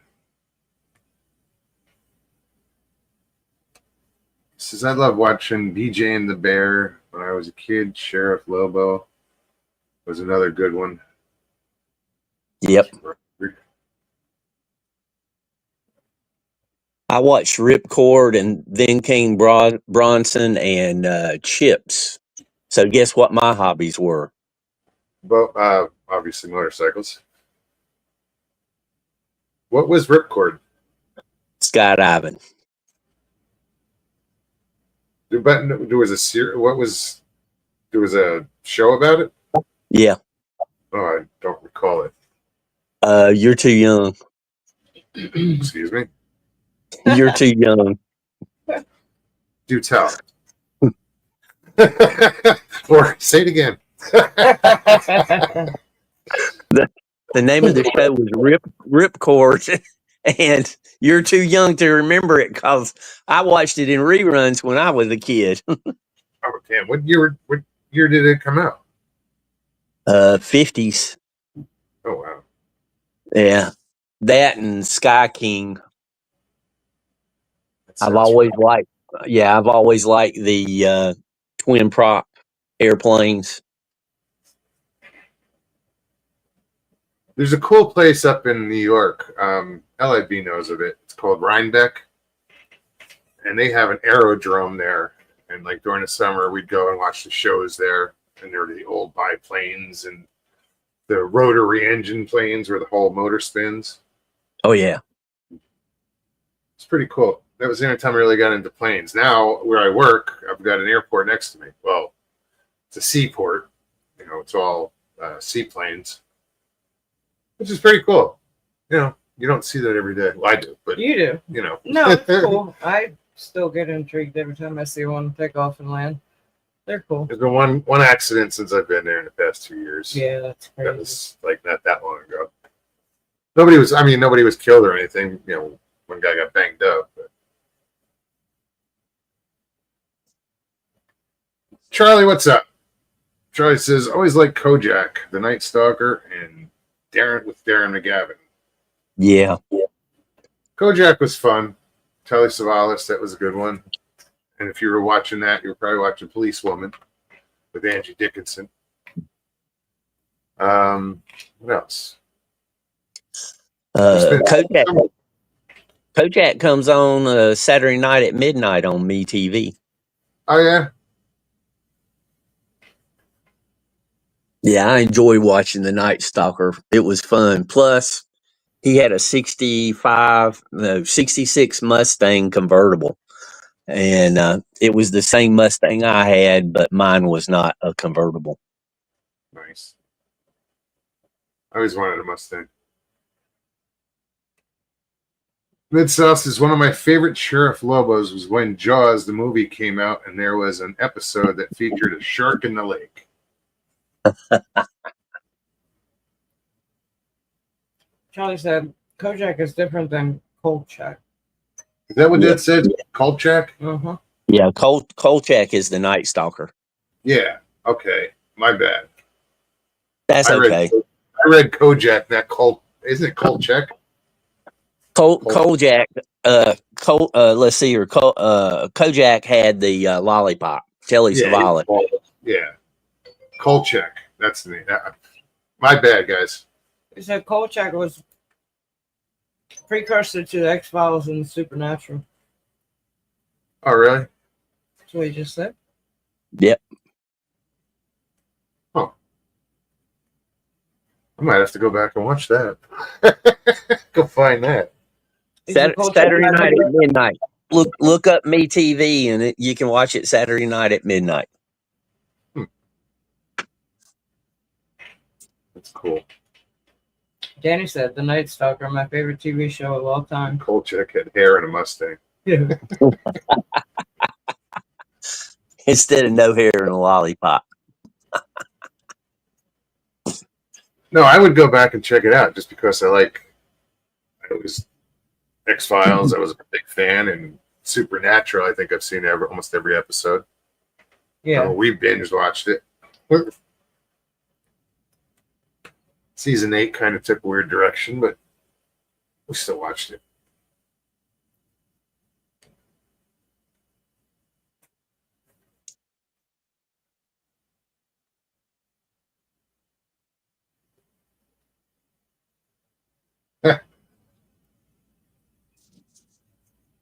He says, I love watching BJ and the Bear when I was a kid. Sheriff Lobo was another good one. Yep. I watched Ripcord and then King Bronson and Chips. So guess what my hobbies were? Well, obviously motorcycles. What was Ripcord? Skydiving. But there was there was a show about it? Yeah. Oh, I don't recall it. You're too young. Excuse me. You're too young. Do tell. Or say it again. The name of the show was Ripcord, and you're too young to remember it because I watched it in reruns when I was a kid. Oh damn! What year did it come out? 50s. Oh wow! Yeah, that and Sky King. That I've sounds always fun. liked the twin prop airplanes. There's a cool place up in New York. LIB knows of it. It's called Rhinebeck, and they have an aerodrome there. And like during the summer, we'd go and watch the shows there. And there were the old biplanes and the rotary engine planes where the whole motor spins. Oh yeah, It's pretty cool. That was the only time I really got into planes. Now, where I work, I've got an airport next to me. Well, it's a seaport. You know, it's all seaplanes, which is pretty cool. You know, you don't see that every day. Well, I do, but You do. you know. No, it's cool. I still get intrigued every time I see one take off and land. They're cool. There's been one accident since I've been there in the past 2 years. Yeah, that's That crazy. was like not that long ago. Nobody was killed or anything. You know, one guy got banged up. But. Charlie, what's up? Charlie says, always like Kojak, the Night Stalker, and Darren McGavin. yeah. Kojak was fun. Telly Savalas, that was a good one. And if you were watching that, you were probably watching Policewoman with Angie Dickinson. What else? Kojak comes on Saturday night at midnight on MeTV. Oh yeah, Yeah, I enjoy watching the Night Stalker. It was fun. Plus, he had a 66 Mustang convertible. And it was the same Mustang I had, but mine was not a convertible. nice. I always wanted a Mustang. Mid-South is one of my favorite Sheriff Lobos was when Jaws, the movie, came out, and there was an episode that featured a shark in the lake. Charlie said Kojak is different than Kolchak. Is that what Yeah. that said? Kolchak? Uh-huh. Yeah, Kolchak is the Night Stalker. Yeah. Okay. My bad. That's okay. I read Kojak, not Colt. Isn't it Kolchak? Kojak. Let's see here. Kojak had the lollipop. Telly Savalas. Yeah. Kolchak. That's the name. My bad, guys. He said Kolchak was Precursor to the X-Files and Supernatural. Oh, really? That's what you just said. Yep. I might have to go back and watch that. Go find that. Is it called Saturday night Supernatural? at midnight. Look up MeTV and you can watch it Saturday night at midnight. That's cool. Danny said The Night Stalker, my favorite TV show of all time. Kolchak had hair and a Mustang. Yeah. Instead of no hair and a lollipop. No, I would go back and check it out just because I was X-Files. I was a big fan, and Supernatural. I think I've seen almost every episode. Yeah. We binge watched it. Season 8 kind of took a weird direction, but we still watched it.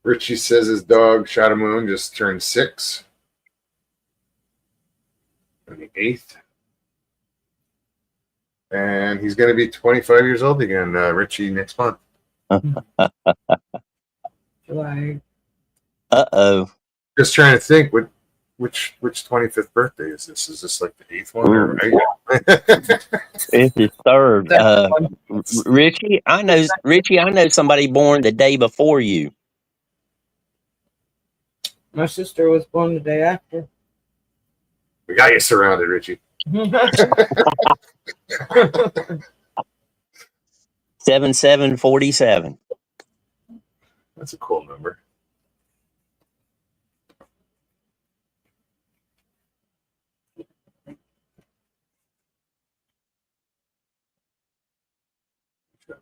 Richie says his dog Shadamoon just turned 6 on the 8th. And he's going to be 25 years old again, Richie, next month. Like, Uh-oh. Just trying to think, which 25th birthday is this? Is this like the 8th one? Or, It's his third. that's fun. Richie, I know somebody born the day before you. My sister was born the day after. We got you surrounded, Richie. 7747. That's a cool number.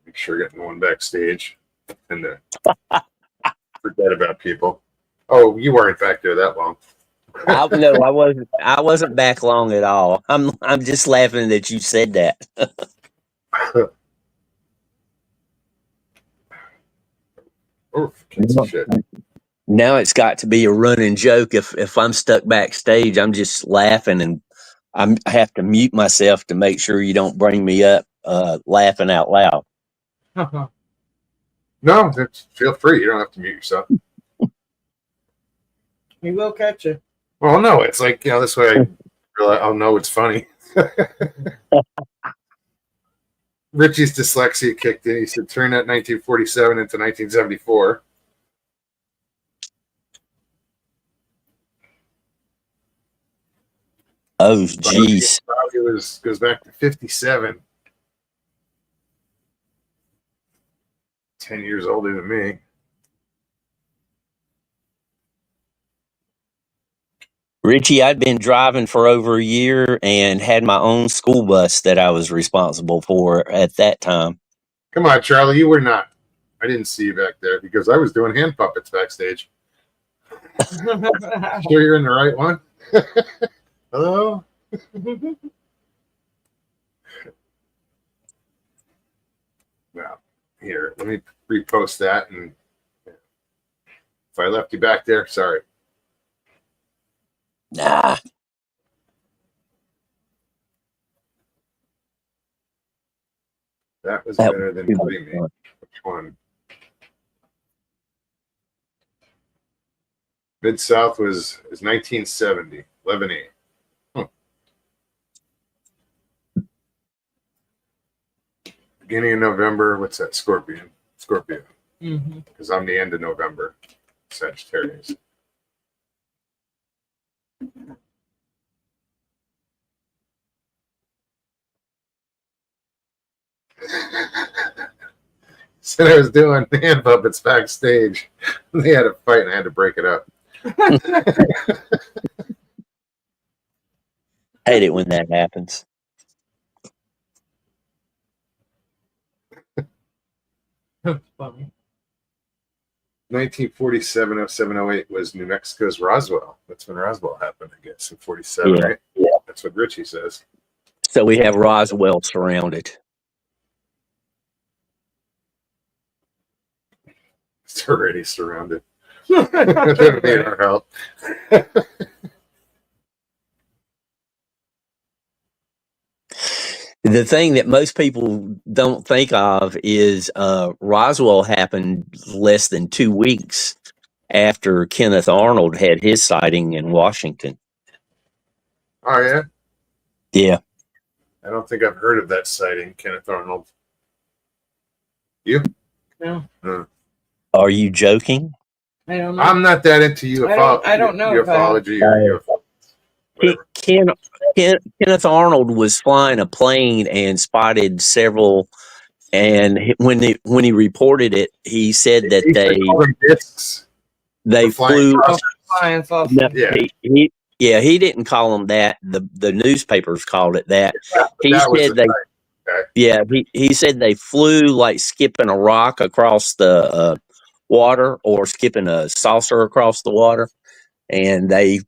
Make sure getting one backstage and forget about people. Oh, you weren't back there that long. No, I wasn't back long at all. I'm just laughing that you said that. Oh, piece of shit. Now it's got to be a running joke. If I'm stuck backstage, I'm just laughing and I have to mute myself to make sure you don't bring me up laughing out loud. No, feel free. You don't have to mute yourself. He will catch you. Well, no, it's like, this way I'll know it's funny. Richie's dyslexia kicked in. He said, turn that 1947 into 1974. Oh, jeez. Probably goes back to 57. 10 years older than me. Richie, I'd been driving for over a year and had my own school bus that I was responsible for at that time. Come on, Charlie, you were not. I didn't see you back there because I was doing hand puppets backstage. Sure you're in the right one? Hello? Now, here, let me repost that. And if I left you back there, sorry. Nah. That was That better than was putting me. fun. Which one? Mid-South is 1970, 11-8. Beginning of November, what's that? Scorpio. Mm-hmm. Because I'm the end of November. Sagittarius. Said I was doing hand puppets backstage. They had a fight and I had to break it up. Hate it when that happens. That's funny. 1947, 07, 08 was New Mexico's Roswell. That's when Roswell happened, I guess, in 47, Yeah. right? Yeah. That's what Richie says. So we have Roswell surrounded. It's already surrounded. They don't need our help. The thing that most people don't think of is Roswell happened less than 2 weeks after Kenneth Arnold had his sighting in Washington. Oh yeah, Yeah. I don't think I've heard of that sighting, Kenneth Arnold. You? No, Are you joking? I don't know. I'm not that into I don't know if I have. ufology or UFO. Whatever. Kenneth Arnold was flying a plane and spotted several. And when he reported it, he said that He called them discs. they The flying flew. saucers. Flying saucer. No, Yeah. he didn't call them that. The newspapers called it that. He That was said the he said they flew like skipping a rock across the water or skipping a saucer across the water, and they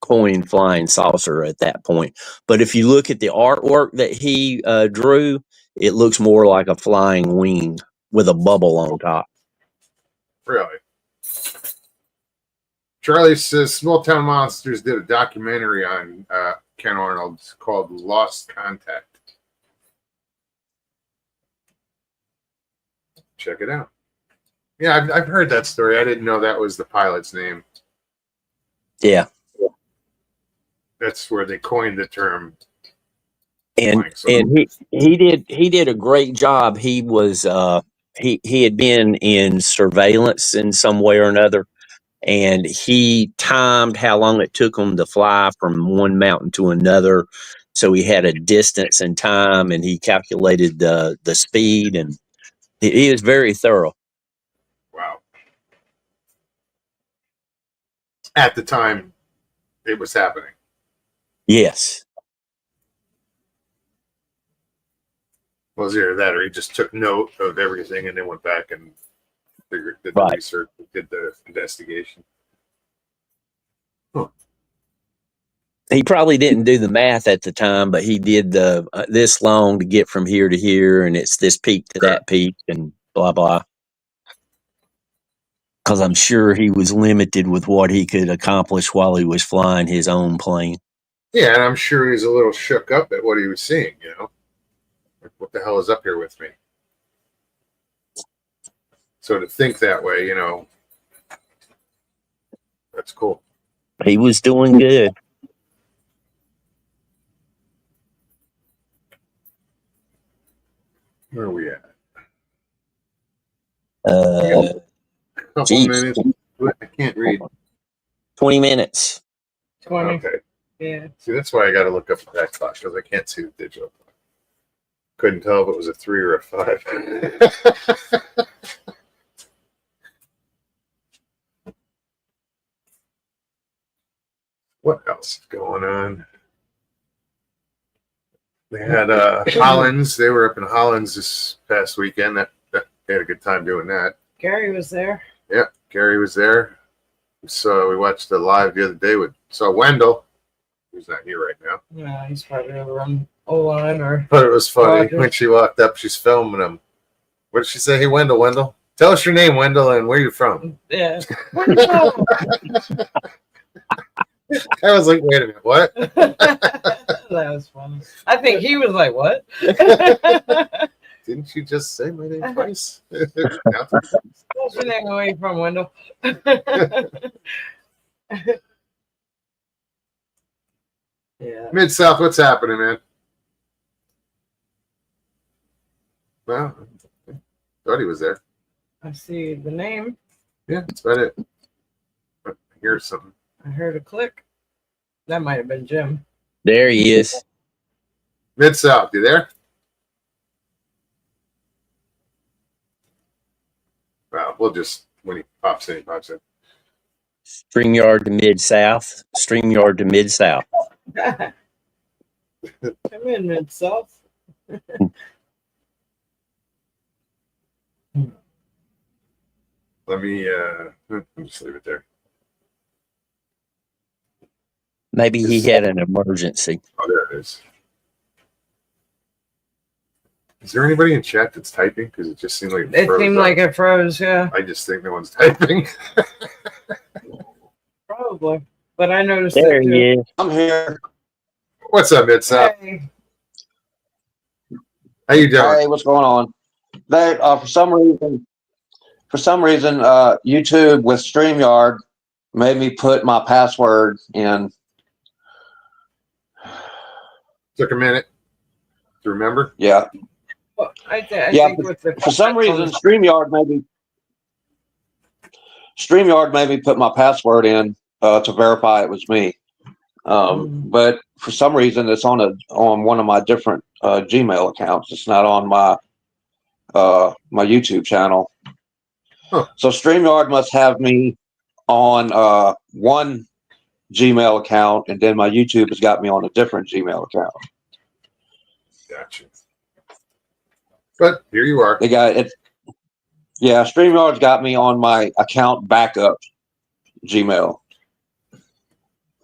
coined flying saucer at that point. But if you look at the artwork that he drew, it looks more like a flying wing with a bubble on top. Really. Charlie says Small Town Monsters did a documentary on Ken Arnold called Lost Contact. Check it out. Yeah, I've heard that story. I didn't know that was the pilot's name. Yeah. That's where they coined the term. And he did a great job. He was he had been in surveillance in some way or another, and he timed how long it took him to fly from one mountain to another. So he had a distance and time, and he calculated the speed, and he was very thorough. Wow. At the time it was happening. Yes. Was either that or he just took note of everything and then went back and did the Right. research, did the investigation. He probably didn't do the math at the time, but he did the this long to get from here to here, and it's this peak to that peak, and blah blah. Because I'm sure he was limited with what he could accomplish while he was flying his own plane. Yeah, and I'm sure he was a little shook up at what he was seeing, you know. Like, what the hell is up here with me? So to think that way, you know, that's cool. He was doing good. Where are we at? Couple Geez. minutes. I can't read. 20 minutes. 20. Okay. Yeah. See, that's why I got to look up that clock because I can't see the digital clock. Couldn't tell if it was a 3 or a 5. What else is going on? They had Hollins. They were up in Hollins this past weekend. They had a good time doing that. Gary was there. Yeah, Gary was there. So we watched the live the other day saw Wendell, who's not here right now. Yeah, he's probably over on O-line or. But it was funny Roger. when she walked up. She's filming him. What did she say? Hey, Wendell. Tell us your name, Wendell, and where you're from. Yeah. I was like, wait a minute, what? That was funny. I think he was like, what? Didn't you just say my name twice? What's your name? Where you from, Wendell? Yeah. Mid-South, what's happening, man? Well, I thought he was there. I see the name. Yeah, that's about it. But here's something. I heard a click. That might have been Jim. There he is. Mid-South, you there? Well, we'll just, when he pops in, he pops in. StreamYard to Mid-South. StreamYard to Mid-South. I'm in Mid-South. Let me just leave it there. Maybe he had an emergency. Oh, there it is. Is there anybody in chat that's typing? Because it just seemed like It froze seemed up. like it froze. Yeah, I just think no one's typing. probably. But I noticed There it he too. is. I'm here. What's up, Midsop? Hey, How you doing? Hey, what's going on? They for some reason, YouTube with StreamYard made me put my password in. Took a minute to remember. Yeah, well, I Yeah, think with the for some reason, StreamYard made me put my password in to verify it was me. But for some reason, it's on one of my different Gmail accounts. It's not on my my YouTube channel. Huh. So StreamYard must have me on one Gmail account, and then my YouTube has got me on a different Gmail account. Gotcha. But here you are. They got it. Yeah, StreamYard's got me on my account backup Gmail.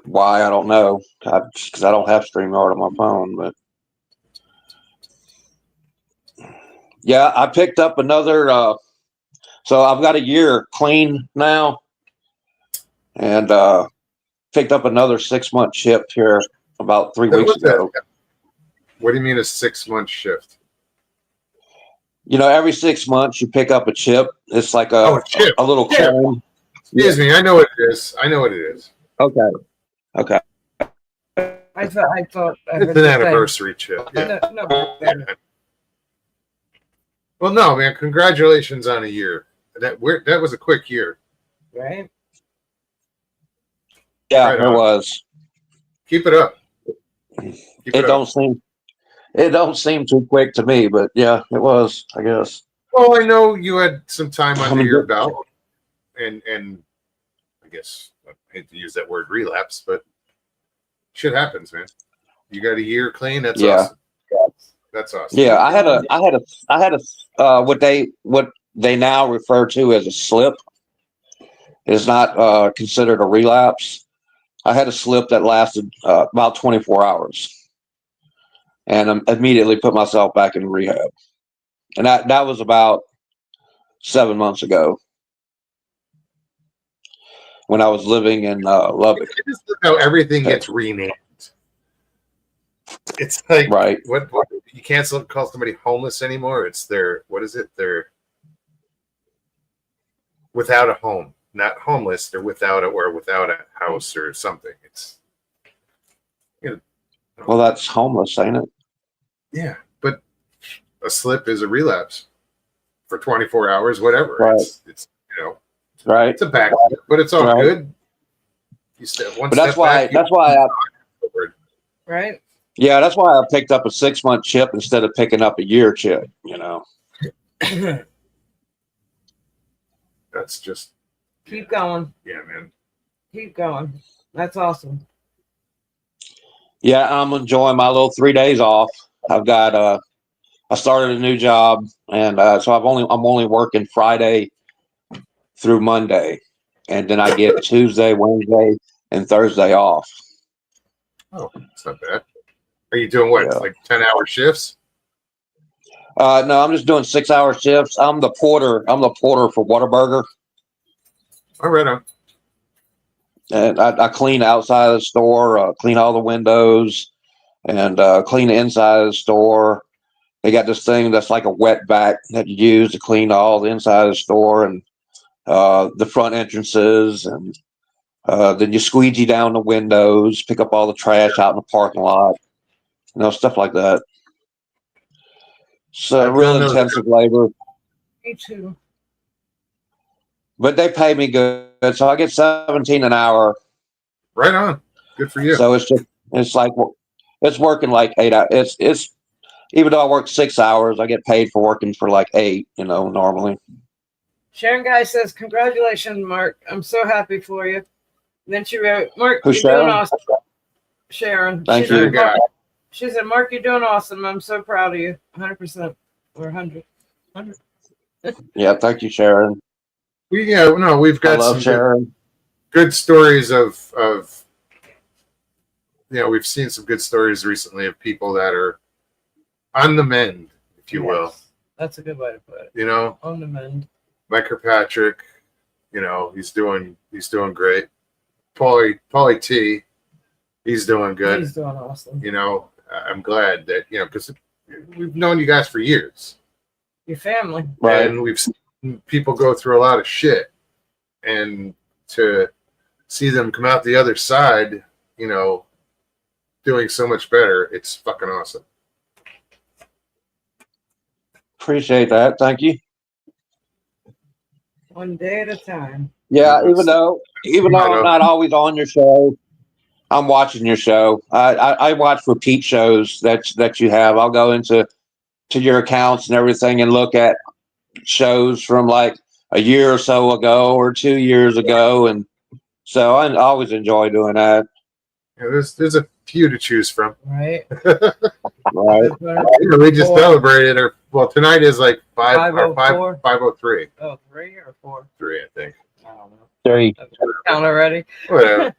Why, I don't know, because I don't have StreamYard on my phone. But yeah, I picked up another. So I've got a year clean now, and picked up another 6-month chip here about 3 weeks ago. What do you mean a 6-month shift? You know, every 6 months you pick up a chip. It's like chip. a little Chip. clone. Excuse me. I know what it is. I know what it is. Okay. I thought I It's heard an the same. anniversary chip. Yeah. No, Well, no, man. Congratulations on a year. That was a quick year. right? Yeah, Right it on. was. Keep it up. Keep It up. don't seem too quick to me, but yeah, it was, I guess. Well, I know you had some time I under mean, your belt, and I guess I hate to use that word relapse, but shit happens, man. You got a year clean. That's Yeah. awesome. That's awesome. Yeah, I had a what they now refer to as a slip. Is not considered a relapse. I had a slip that lasted about 24 hours, and immediately put myself back in rehab. And that was about 7 months ago when I was living in Lubbock. I just love how everything gets renamed. It's like Right. what you can't call somebody homeless anymore. It's their they're without a home, not homeless. They're without a house or something. It's Well, that's homeless, ain't it? yeah, but a slip is a relapse for 24 hours, whatever. Right. It's Right. it's a back, but it's all Right. good. You step one But that's step why. back, That's why. Right? Yeah, that's why I picked up a 6-month chip instead of picking up a year chip. You know. that's just Keep going. yeah, man. Keep going. That's awesome. Yeah, I'm enjoying my little 3 days off. I've got I started a new job, and so I'm only working Friday through Monday, and then I get Tuesday, Wednesday, and Thursday off. Oh, it's not bad. Are you doing what, Yeah. like 10-hour shifts? No, I'm just doing 6-hour shifts. I'm the porter for Whataburger, All right, on. and I clean outside of the store, clean all the windows, and clean the inside of the store. They got this thing that's like a wet vac that you use to clean all the inside of the store and the front entrances, and then you squeegee down the windows, pick up all the trash out in the parking lot, stuff like that. So I've real done those. intensive labor, Me too. but they pay me good, so I get $17 an hour. Right on. Good for you. So it's working like 8 hours. It's even though I work 6 hours, I get paid for working for like 8. Normally. Sharon Guy says, "Congratulations, Mark. I'm so happy for you." And then she wrote, "Mark, Who's you're doing Sharon? awesome." Sharon. Thank she you. Said, Mark, she said, "Mark, you're doing awesome. I'm so proud of you. 100% or 100." Yeah, thank you, Sharon. We've I got love some Sharon. good stories of we've seen some good stories recently of people that are on the mend, if if you will. Yes. That's a good way to put it. You know, On the mend. Mike Kirkpatrick, you know, he's doing great. Paulie T, he's doing good. He's doing awesome. You know, I'm glad that, you know, because we've known you guys for years. Your family. Right. And we've seen people go through a lot of shit. And to see them come out the other side, you know, doing so much better, it's fucking awesome. Appreciate that. Thank you. One day at a time. Yeah, Yes. even though I'm not always on your show, I'm watching your show. I watch repeat shows that you have. I'll go into your accounts and everything and look at shows from like a year or so ago or 2 years ago, and so I always enjoy doing that. Yeah, there's a few to choose from. Right? Right. You know, we just celebrated our, well, tonight is like 504. 503. Oh, 3 or 4? 3, I think. I don't know. 3. Count already. Whatever.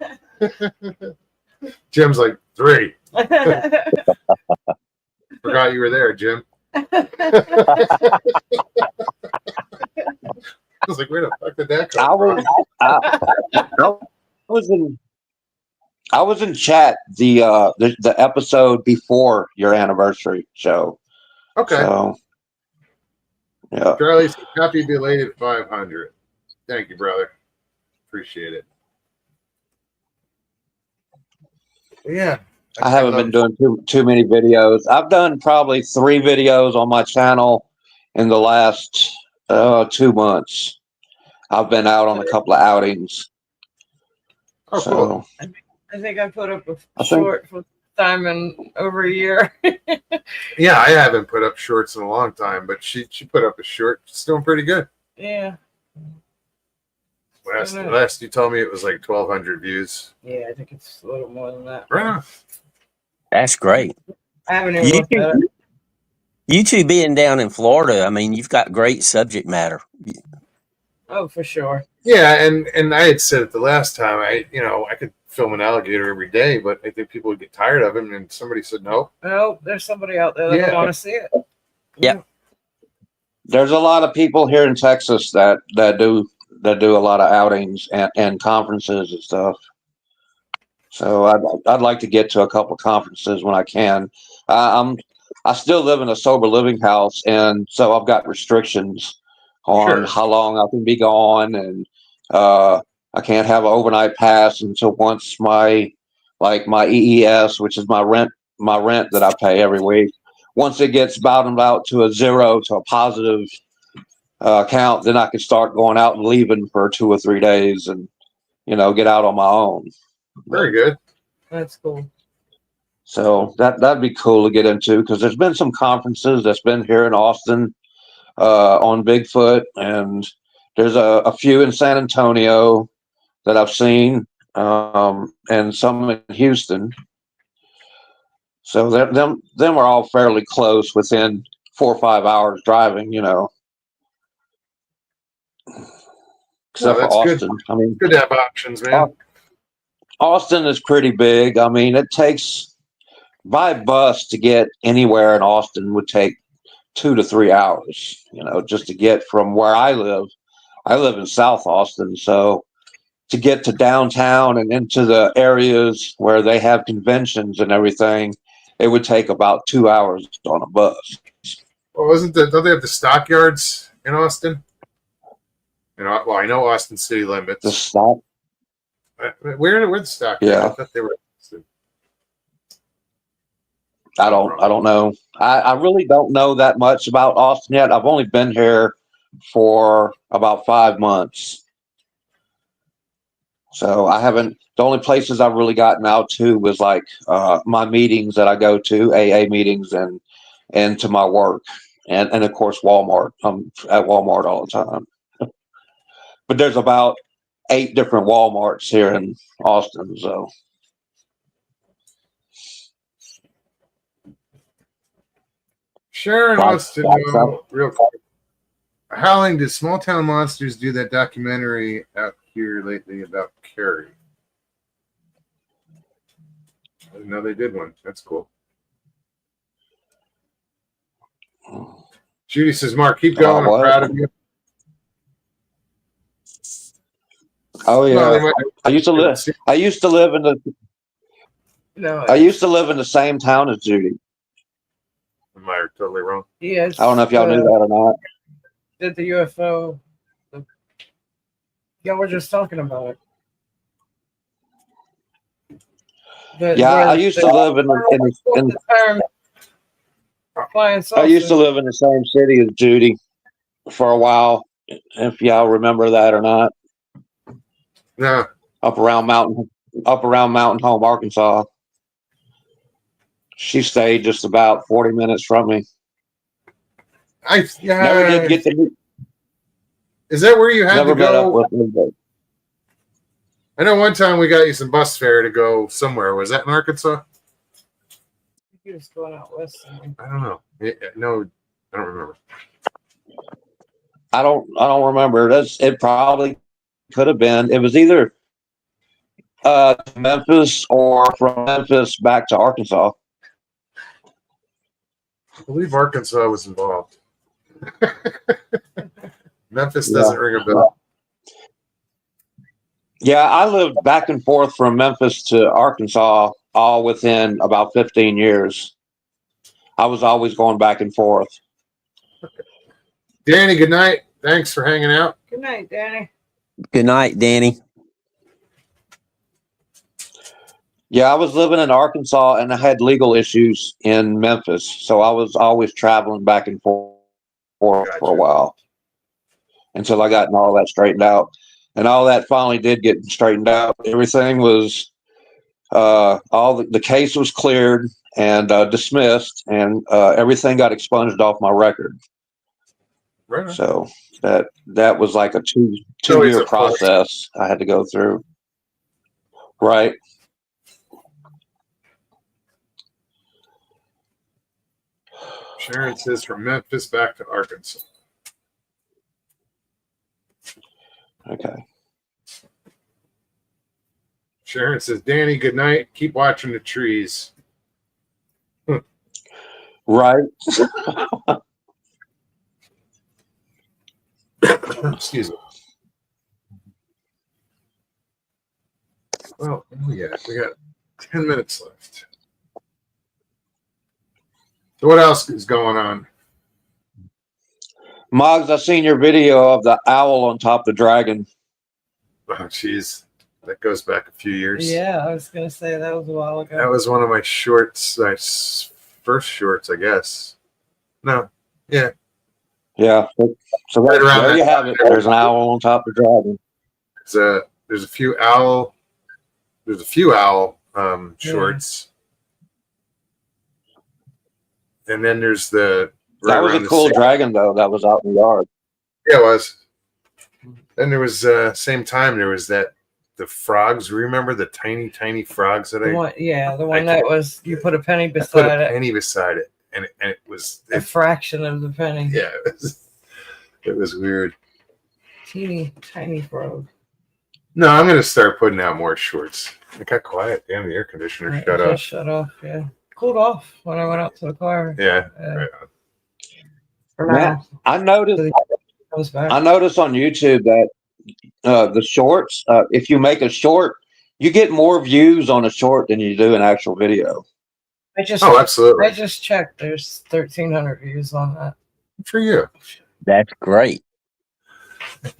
Jim's like 3. Forgot you were there, Jim. I was like, where the fuck did that come from? I was in chat the episode before your anniversary show. Okay. So yeah. Charlie, happy belated 500. Thank you, brother. Appreciate it. Yeah. I haven't been doing too many videos. I've done probably 3 videos on my channel in the last 2 months. I've been out on a couple of outings. Oh, cool. So I think I put up a short for time in over a year. Yeah, I haven't put up shorts in a long time, but she put up a short. She's doing pretty good. Yeah. Last you told me it was like 1,200 views. Yeah, I think it's a little more than that. Right on. That's great. I haven't even looked at it. You two being down in Florida, I mean, you've got great subject matter. Oh, for sure. Yeah, and I had said it the last time. I could film an alligator every day, but I think people would get tired of him. And somebody said no. No, there's somebody out there that want to see it. Yep. there's a lot of people here in Texas that do a lot of outings and conferences and stuff. So I'd like to get to a couple of conferences when I can. I still live in a sober living house, and so I've got restrictions on how long I can be gone, and I can't have an overnight pass until once my EES, which is my rent that I pay every week, once it gets bottomed out to a 0 to a positive count, then I can start going out and leaving for 2 or 3 days and get out on my own. Very good. That's cool. So that'd be cool to get into, because there's been some conferences that's been here in Austin on Bigfoot, and there's a few in San Antonio that I've seen, and some in Houston. So them are all fairly close, within 4 or 5 hours driving, except for Austin. Good. I mean, Good to have options, man. Austin is pretty big. I mean, it takes, by bus to get anywhere in Austin would take 2 to 3 hours, just to get from where I live. I live in South Austin, so to get to downtown and into the areas where they have conventions and everything, it would take about 2 hours on a bus. Well, don't they have the stockyards in Austin? Well, I know Austin city limits. The stock. Where the stockyards? Yeah. I thought they were. I don't know. I really don't know that much about Austin yet. I've only been here for about 5 months. So I haven't, the only places I've really gotten out to was like my meetings that I go to, AA meetings, and to my work. And of course, Walmart. I'm at Walmart all the time. But there's about 8 different Walmarts here in Austin. So Sharon wants to know real quick. How long did Small Town Monsters do that documentary out here lately about Carrie? I didn't know they did one. That's cool. Judy says, Mark, keep going. I'm what? proud of you. Oh yeah. Well, they might- I used to live in the No, I used to live in the same town as Judy. Am I totally wrong? yes. I don't know if y'all knew that or not. Did the UFO? Yeah, we're just talking about it. Yeah, I used to live in the term flying saucer. I used to live in the same city as Judy for a while. If y'all remember that or not, No. up around Mountain Home, Arkansas. She stayed just about 40 minutes from me. Never did get to meet. Is that where you had Never to met up go? with me, but I know one time we got you some bus fare to go somewhere. Was that in Arkansas? He was going out west. somewhere. I don't know. No, I don't remember. I don't remember. It probably could have been. It was either Memphis or from Memphis back to Arkansas. I believe Arkansas was involved. Memphis doesn't ring a bell. Yeah, I lived back and forth from Memphis to Arkansas all within about 15 years. I was always going back and forth. Danny, good night. Thanks for hanging out. Good night, Danny. Good night, Danny. Yeah, I was living in Arkansas and I had legal issues in Memphis. So I was always traveling back and forth for a while until I got all that straightened out. And all that finally did get straightened out. Everything was, the case was cleared and dismissed, and everything got expunged off my record. Right on. So that was like a Always two-year a plus. process I had to go through. Right. Sharon says from Memphis back to Arkansas. Okay. Sharon says, Danny, good night. Keep watching the trees. Right. Excuse me. Well, we got 10 minutes left. So what else is going on? Moggs, I seen your video of the owl on top of the dragon. Oh, jeez. That goes back a few years. Yeah, I was gonna say that was a while ago. That was one of my shorts, my first shorts, I guess. No. Yeah. Yeah. So Right around there you that have it. There's an owl on top of the dragon. There's a few owl shorts. And then there's the That was a cool dragon, though. That was out in the yard. Yeah, it was. Then there was same time there was the frogs. Remember the tiny frogs that The one that was you put a penny I put beside a it, penny beside it, and it was a fraction of the penny. yeah, it was weird. Teeny tiny frog. No, I'm gonna start putting out more shorts. It got quiet. Damn, the air conditioner Right, shut it off. just shut off. Yeah, cooled off when I went out to the car. Yeah, Yeah. right on. For Man, now, I noticed comes back. on YouTube that the shorts, if you make a short, you get more views on a short than you do an actual video. Oh, absolutely. I just checked. There's 1,300 views on that. Good for you. That's great.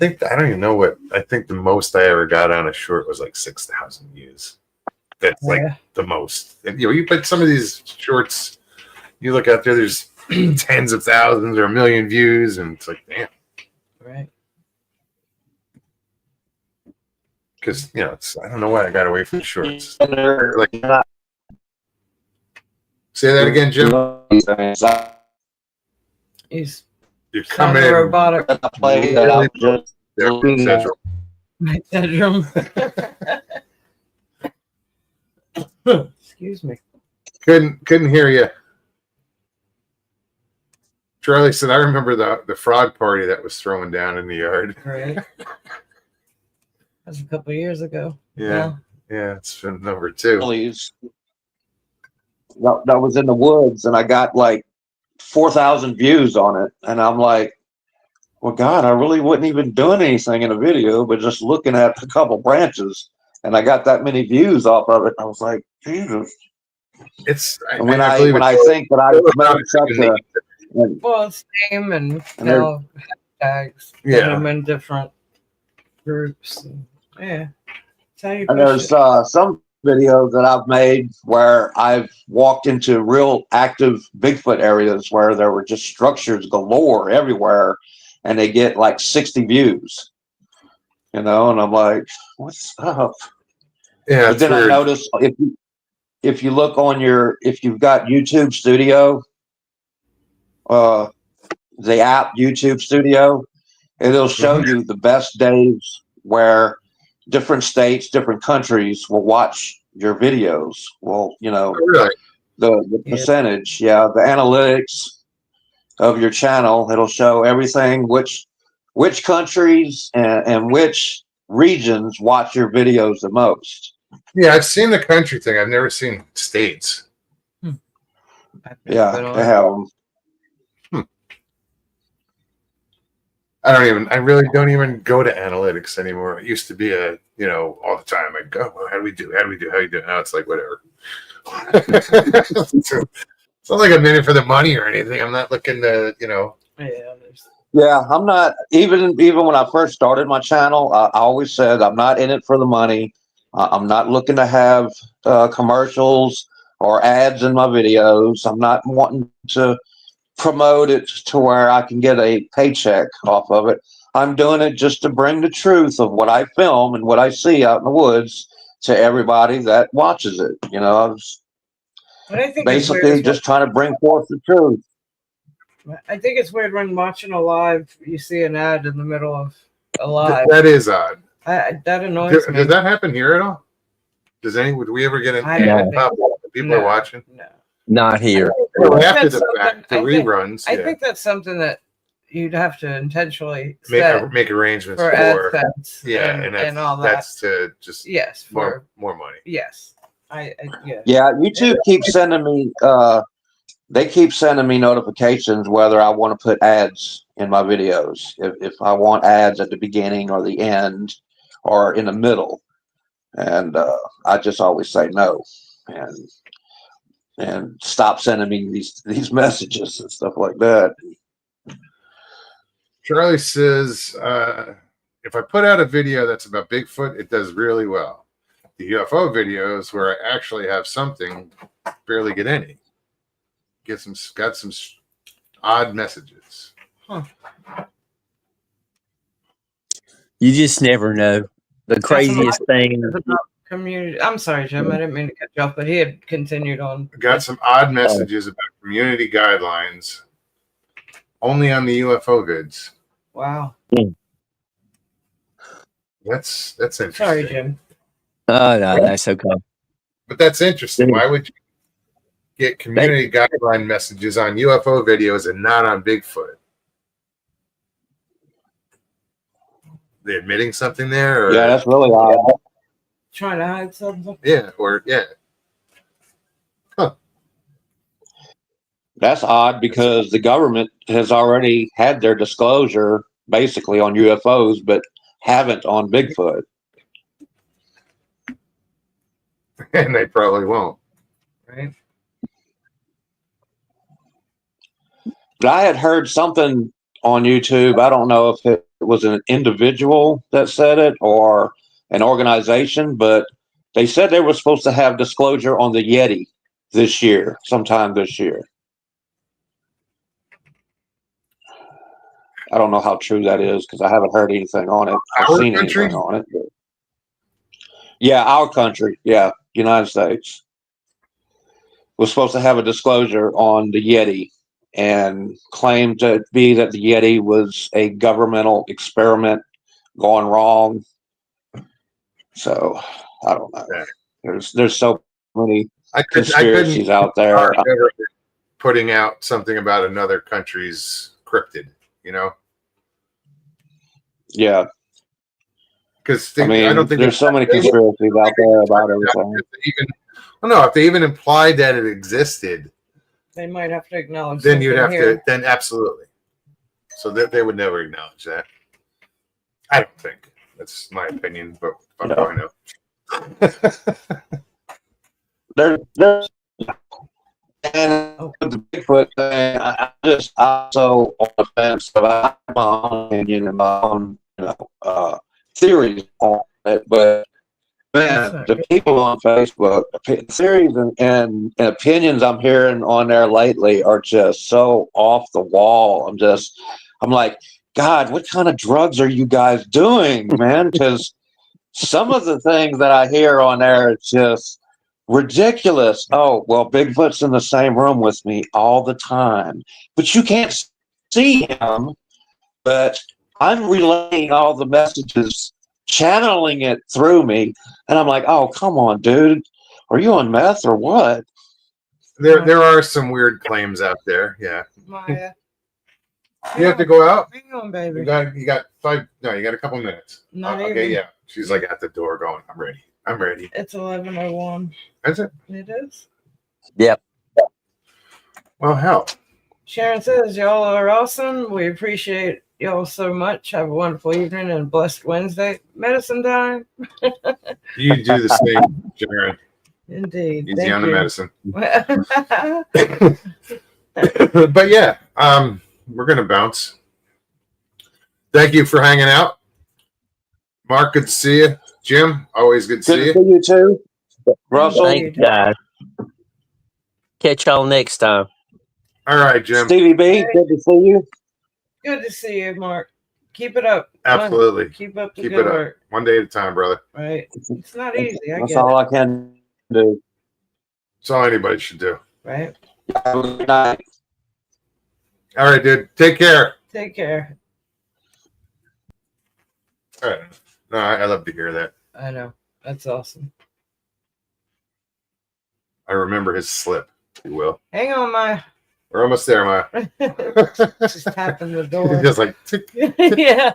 I don't even know what. I think the most I ever got on a short was like 6,000 views. That's like Yeah. the most. And, you put some of these shorts. You look out there. There's tens of thousands or a million views, and it's like, damn. Right. Because I don't know why I got away from the shorts. Like, Say that again, Jim. He's You're kind coming of in. robotic. Central. My bedroom. Excuse me. Couldn't hear you. Charlie said, "I remember the frog party that was thrown down in the yard." Right. That was a couple of years ago. Yeah, it's been number 2. That was in the woods, and I got like 4,000 views on it, and I'm like, well, God, I really wasn't even doing anything in a video, but just looking at a couple branches, and I got that many views off of it. I was like, Jesus. It's And when I believe when it's I think that I've made such a Well, it's name and And there- now hashtags. Put Yeah. them in different groups. And, yeah. That's how you and push there's it. some videos that I've made where I've walked into real active Bigfoot areas where there were just structures galore everywhere, and they get like 60 views. And I'm like, what's up? Yeah, But it's then I weird. noticed if you look on if you've got YouTube Studio, the app YouTube Studio, it'll show Mhm. you the best days where different states, different countries will watch your videos. Well, Oh, really? the Yeah. percentage, the analytics of your channel, it'll show everything, which countries and which regions watch your videos the most. Yeah, I've seen the country thing. I've never seen states. I've never Yeah, been on they it. have them. I really don't even go to analytics anymore. It used to be all the time. I'd go, well, how do we do? How do you do? Now it's like, whatever. It's not like I'm in it for the money or anything. I'm not looking to, Yeah, there's Yeah, I'm not even when I first started my channel. I always said I'm not in it for the money. I'm not looking to have commercials or ads in my videos. I'm not wanting to promote it to where I can get a paycheck off of it. I'm doing it just to bring the truth of what I film and what I see out in the woods to everybody that watches it. I was but I think it's basically weird. just trying to bring forth the truth. I think it's weird when watching a live, you see an ad in the middle of a live. that is odd. That annoys me. Does that happen here at all? Would we ever get an I ad haven't. pop up when people No. are watching? No. Not here. Well, think after that's the fact, the something- reruns, I think that's something that you'd have to intentionally make, set make arrangements for for. AdSense And all that. that's to just Yes, for more money. yes. Yeah. Yeah, YouTube keeps sending me they keep sending me notifications whether I want to put ads in my videos. If I want ads at the beginning or the end or in the middle. And I just always say no and stop sending me these messages and stuff like that. Charlie says, if I put out a video that's about Bigfoot, it does really well. The UFO videos where I actually have something barely get any. Got some odd messages. You just never know. The craziest thing. About community. I'm sorry, Jim. I didn't mean to cut you off, but he had continued on. Got some odd messages about community guidelines only on the UFO vids. Wow. That's interesting. Sorry, Jim. Oh no, that's okay. But that's interesting. Why would you get community guideline messages on UFO videos and not on Bigfoot? They admitting something there? Or, Yeah, that's really odd. Trying to hide something. yeah. That's odd because the government has already had their disclosure basically on UFOs, but haven't on Bigfoot. And they probably won't. Right. But I had heard something on YouTube. I don't know if it was an individual that said it or an organization, but they said they were supposed to have disclosure on the Yeti sometime this year. I don't know how true that is because I haven't heard anything on it. I've Our seen country? anything on it. But yeah, our country. Yeah, United States was supposed to have a disclosure on the Yeti and claimed to be that the Yeti was a governmental experiment gone wrong. So I don't know. There's so many conspiracies out there. Putting out something about another country's cryptid, Yeah. Because I mean, I don't think there's so many conspiracies out there about everything. If they even implied that it existed, They might have to acknowledge. then you'd have something here. to, then absolutely. So they would never acknowledge that. I don't think. That's my opinion, but fuck do I know. There's and with the Bigfoot thing, I just also on the fence. So I have my own opinion and my own, theories on it. But man, the people on Facebook, theories and opinions I'm hearing on there lately are just so off the wall. I'm like, God, what kind of drugs are you guys doing, man? Because some of the things that I hear on there, it's just ridiculous. Oh, well, Bigfoot's in the same room with me all the time, but you can't see him. But I'm relaying all the messages, channeling it through me, and I'm like, oh, come on, dude, are you on meth or what? There are some weird claims out there. Yeah. Maya. You have to go out? Hang on, baby. You got a couple minutes. Not Okay, even. yeah. She's like at the door going, I'm ready. It's 11:01. That's it. It is. Yep. Well, hell. Sharon says, y'all are awesome. We appreciate y'all so much. Have a wonderful evening and a blessed Wednesday. Medicine time. You do the same, Sharon. Indeed. Easy Thank on the you. medicine. But yeah, we're gonna bounce. Thank you for hanging out. Mark, good to see you. Jim, always good to see Good to you. see you too, Russell. Thank you, guys. Catch y'all next time. All right, Jim. Stevie B, good to see you. Good to see you, Mark. Keep it up. Absolutely. Keep up the Keep good it up. work. One day at a time, brother. Right. It's not easy. I That's get all it. I can do. That's all anybody should do. Right. Have a good night. All right, dude. Take care. Take care. All right. No, I love to hear that. I know. That's awesome. I remember his slip, if you will. Hang on, Maya. We're almost there, Maya. Just tapping the door. Just like, tick, Yeah.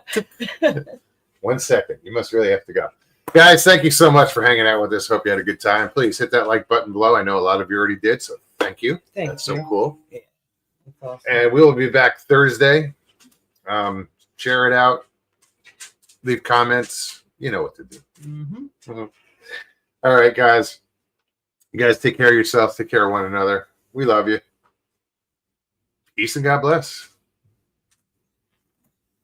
1 second. You must really have to go. Guys, thank you so much for hanging out with us. Hope you had a good time. Please hit that like button below. I know a lot of you already did, so thank you. Thank That's you. so cool. That's awesome. And we will be back Thursday. Share it out. Leave comments. You know what to do. Mm-hmm. All right, guys. You guys take care of yourselves. Take care of one another. We love you. Peace and God bless.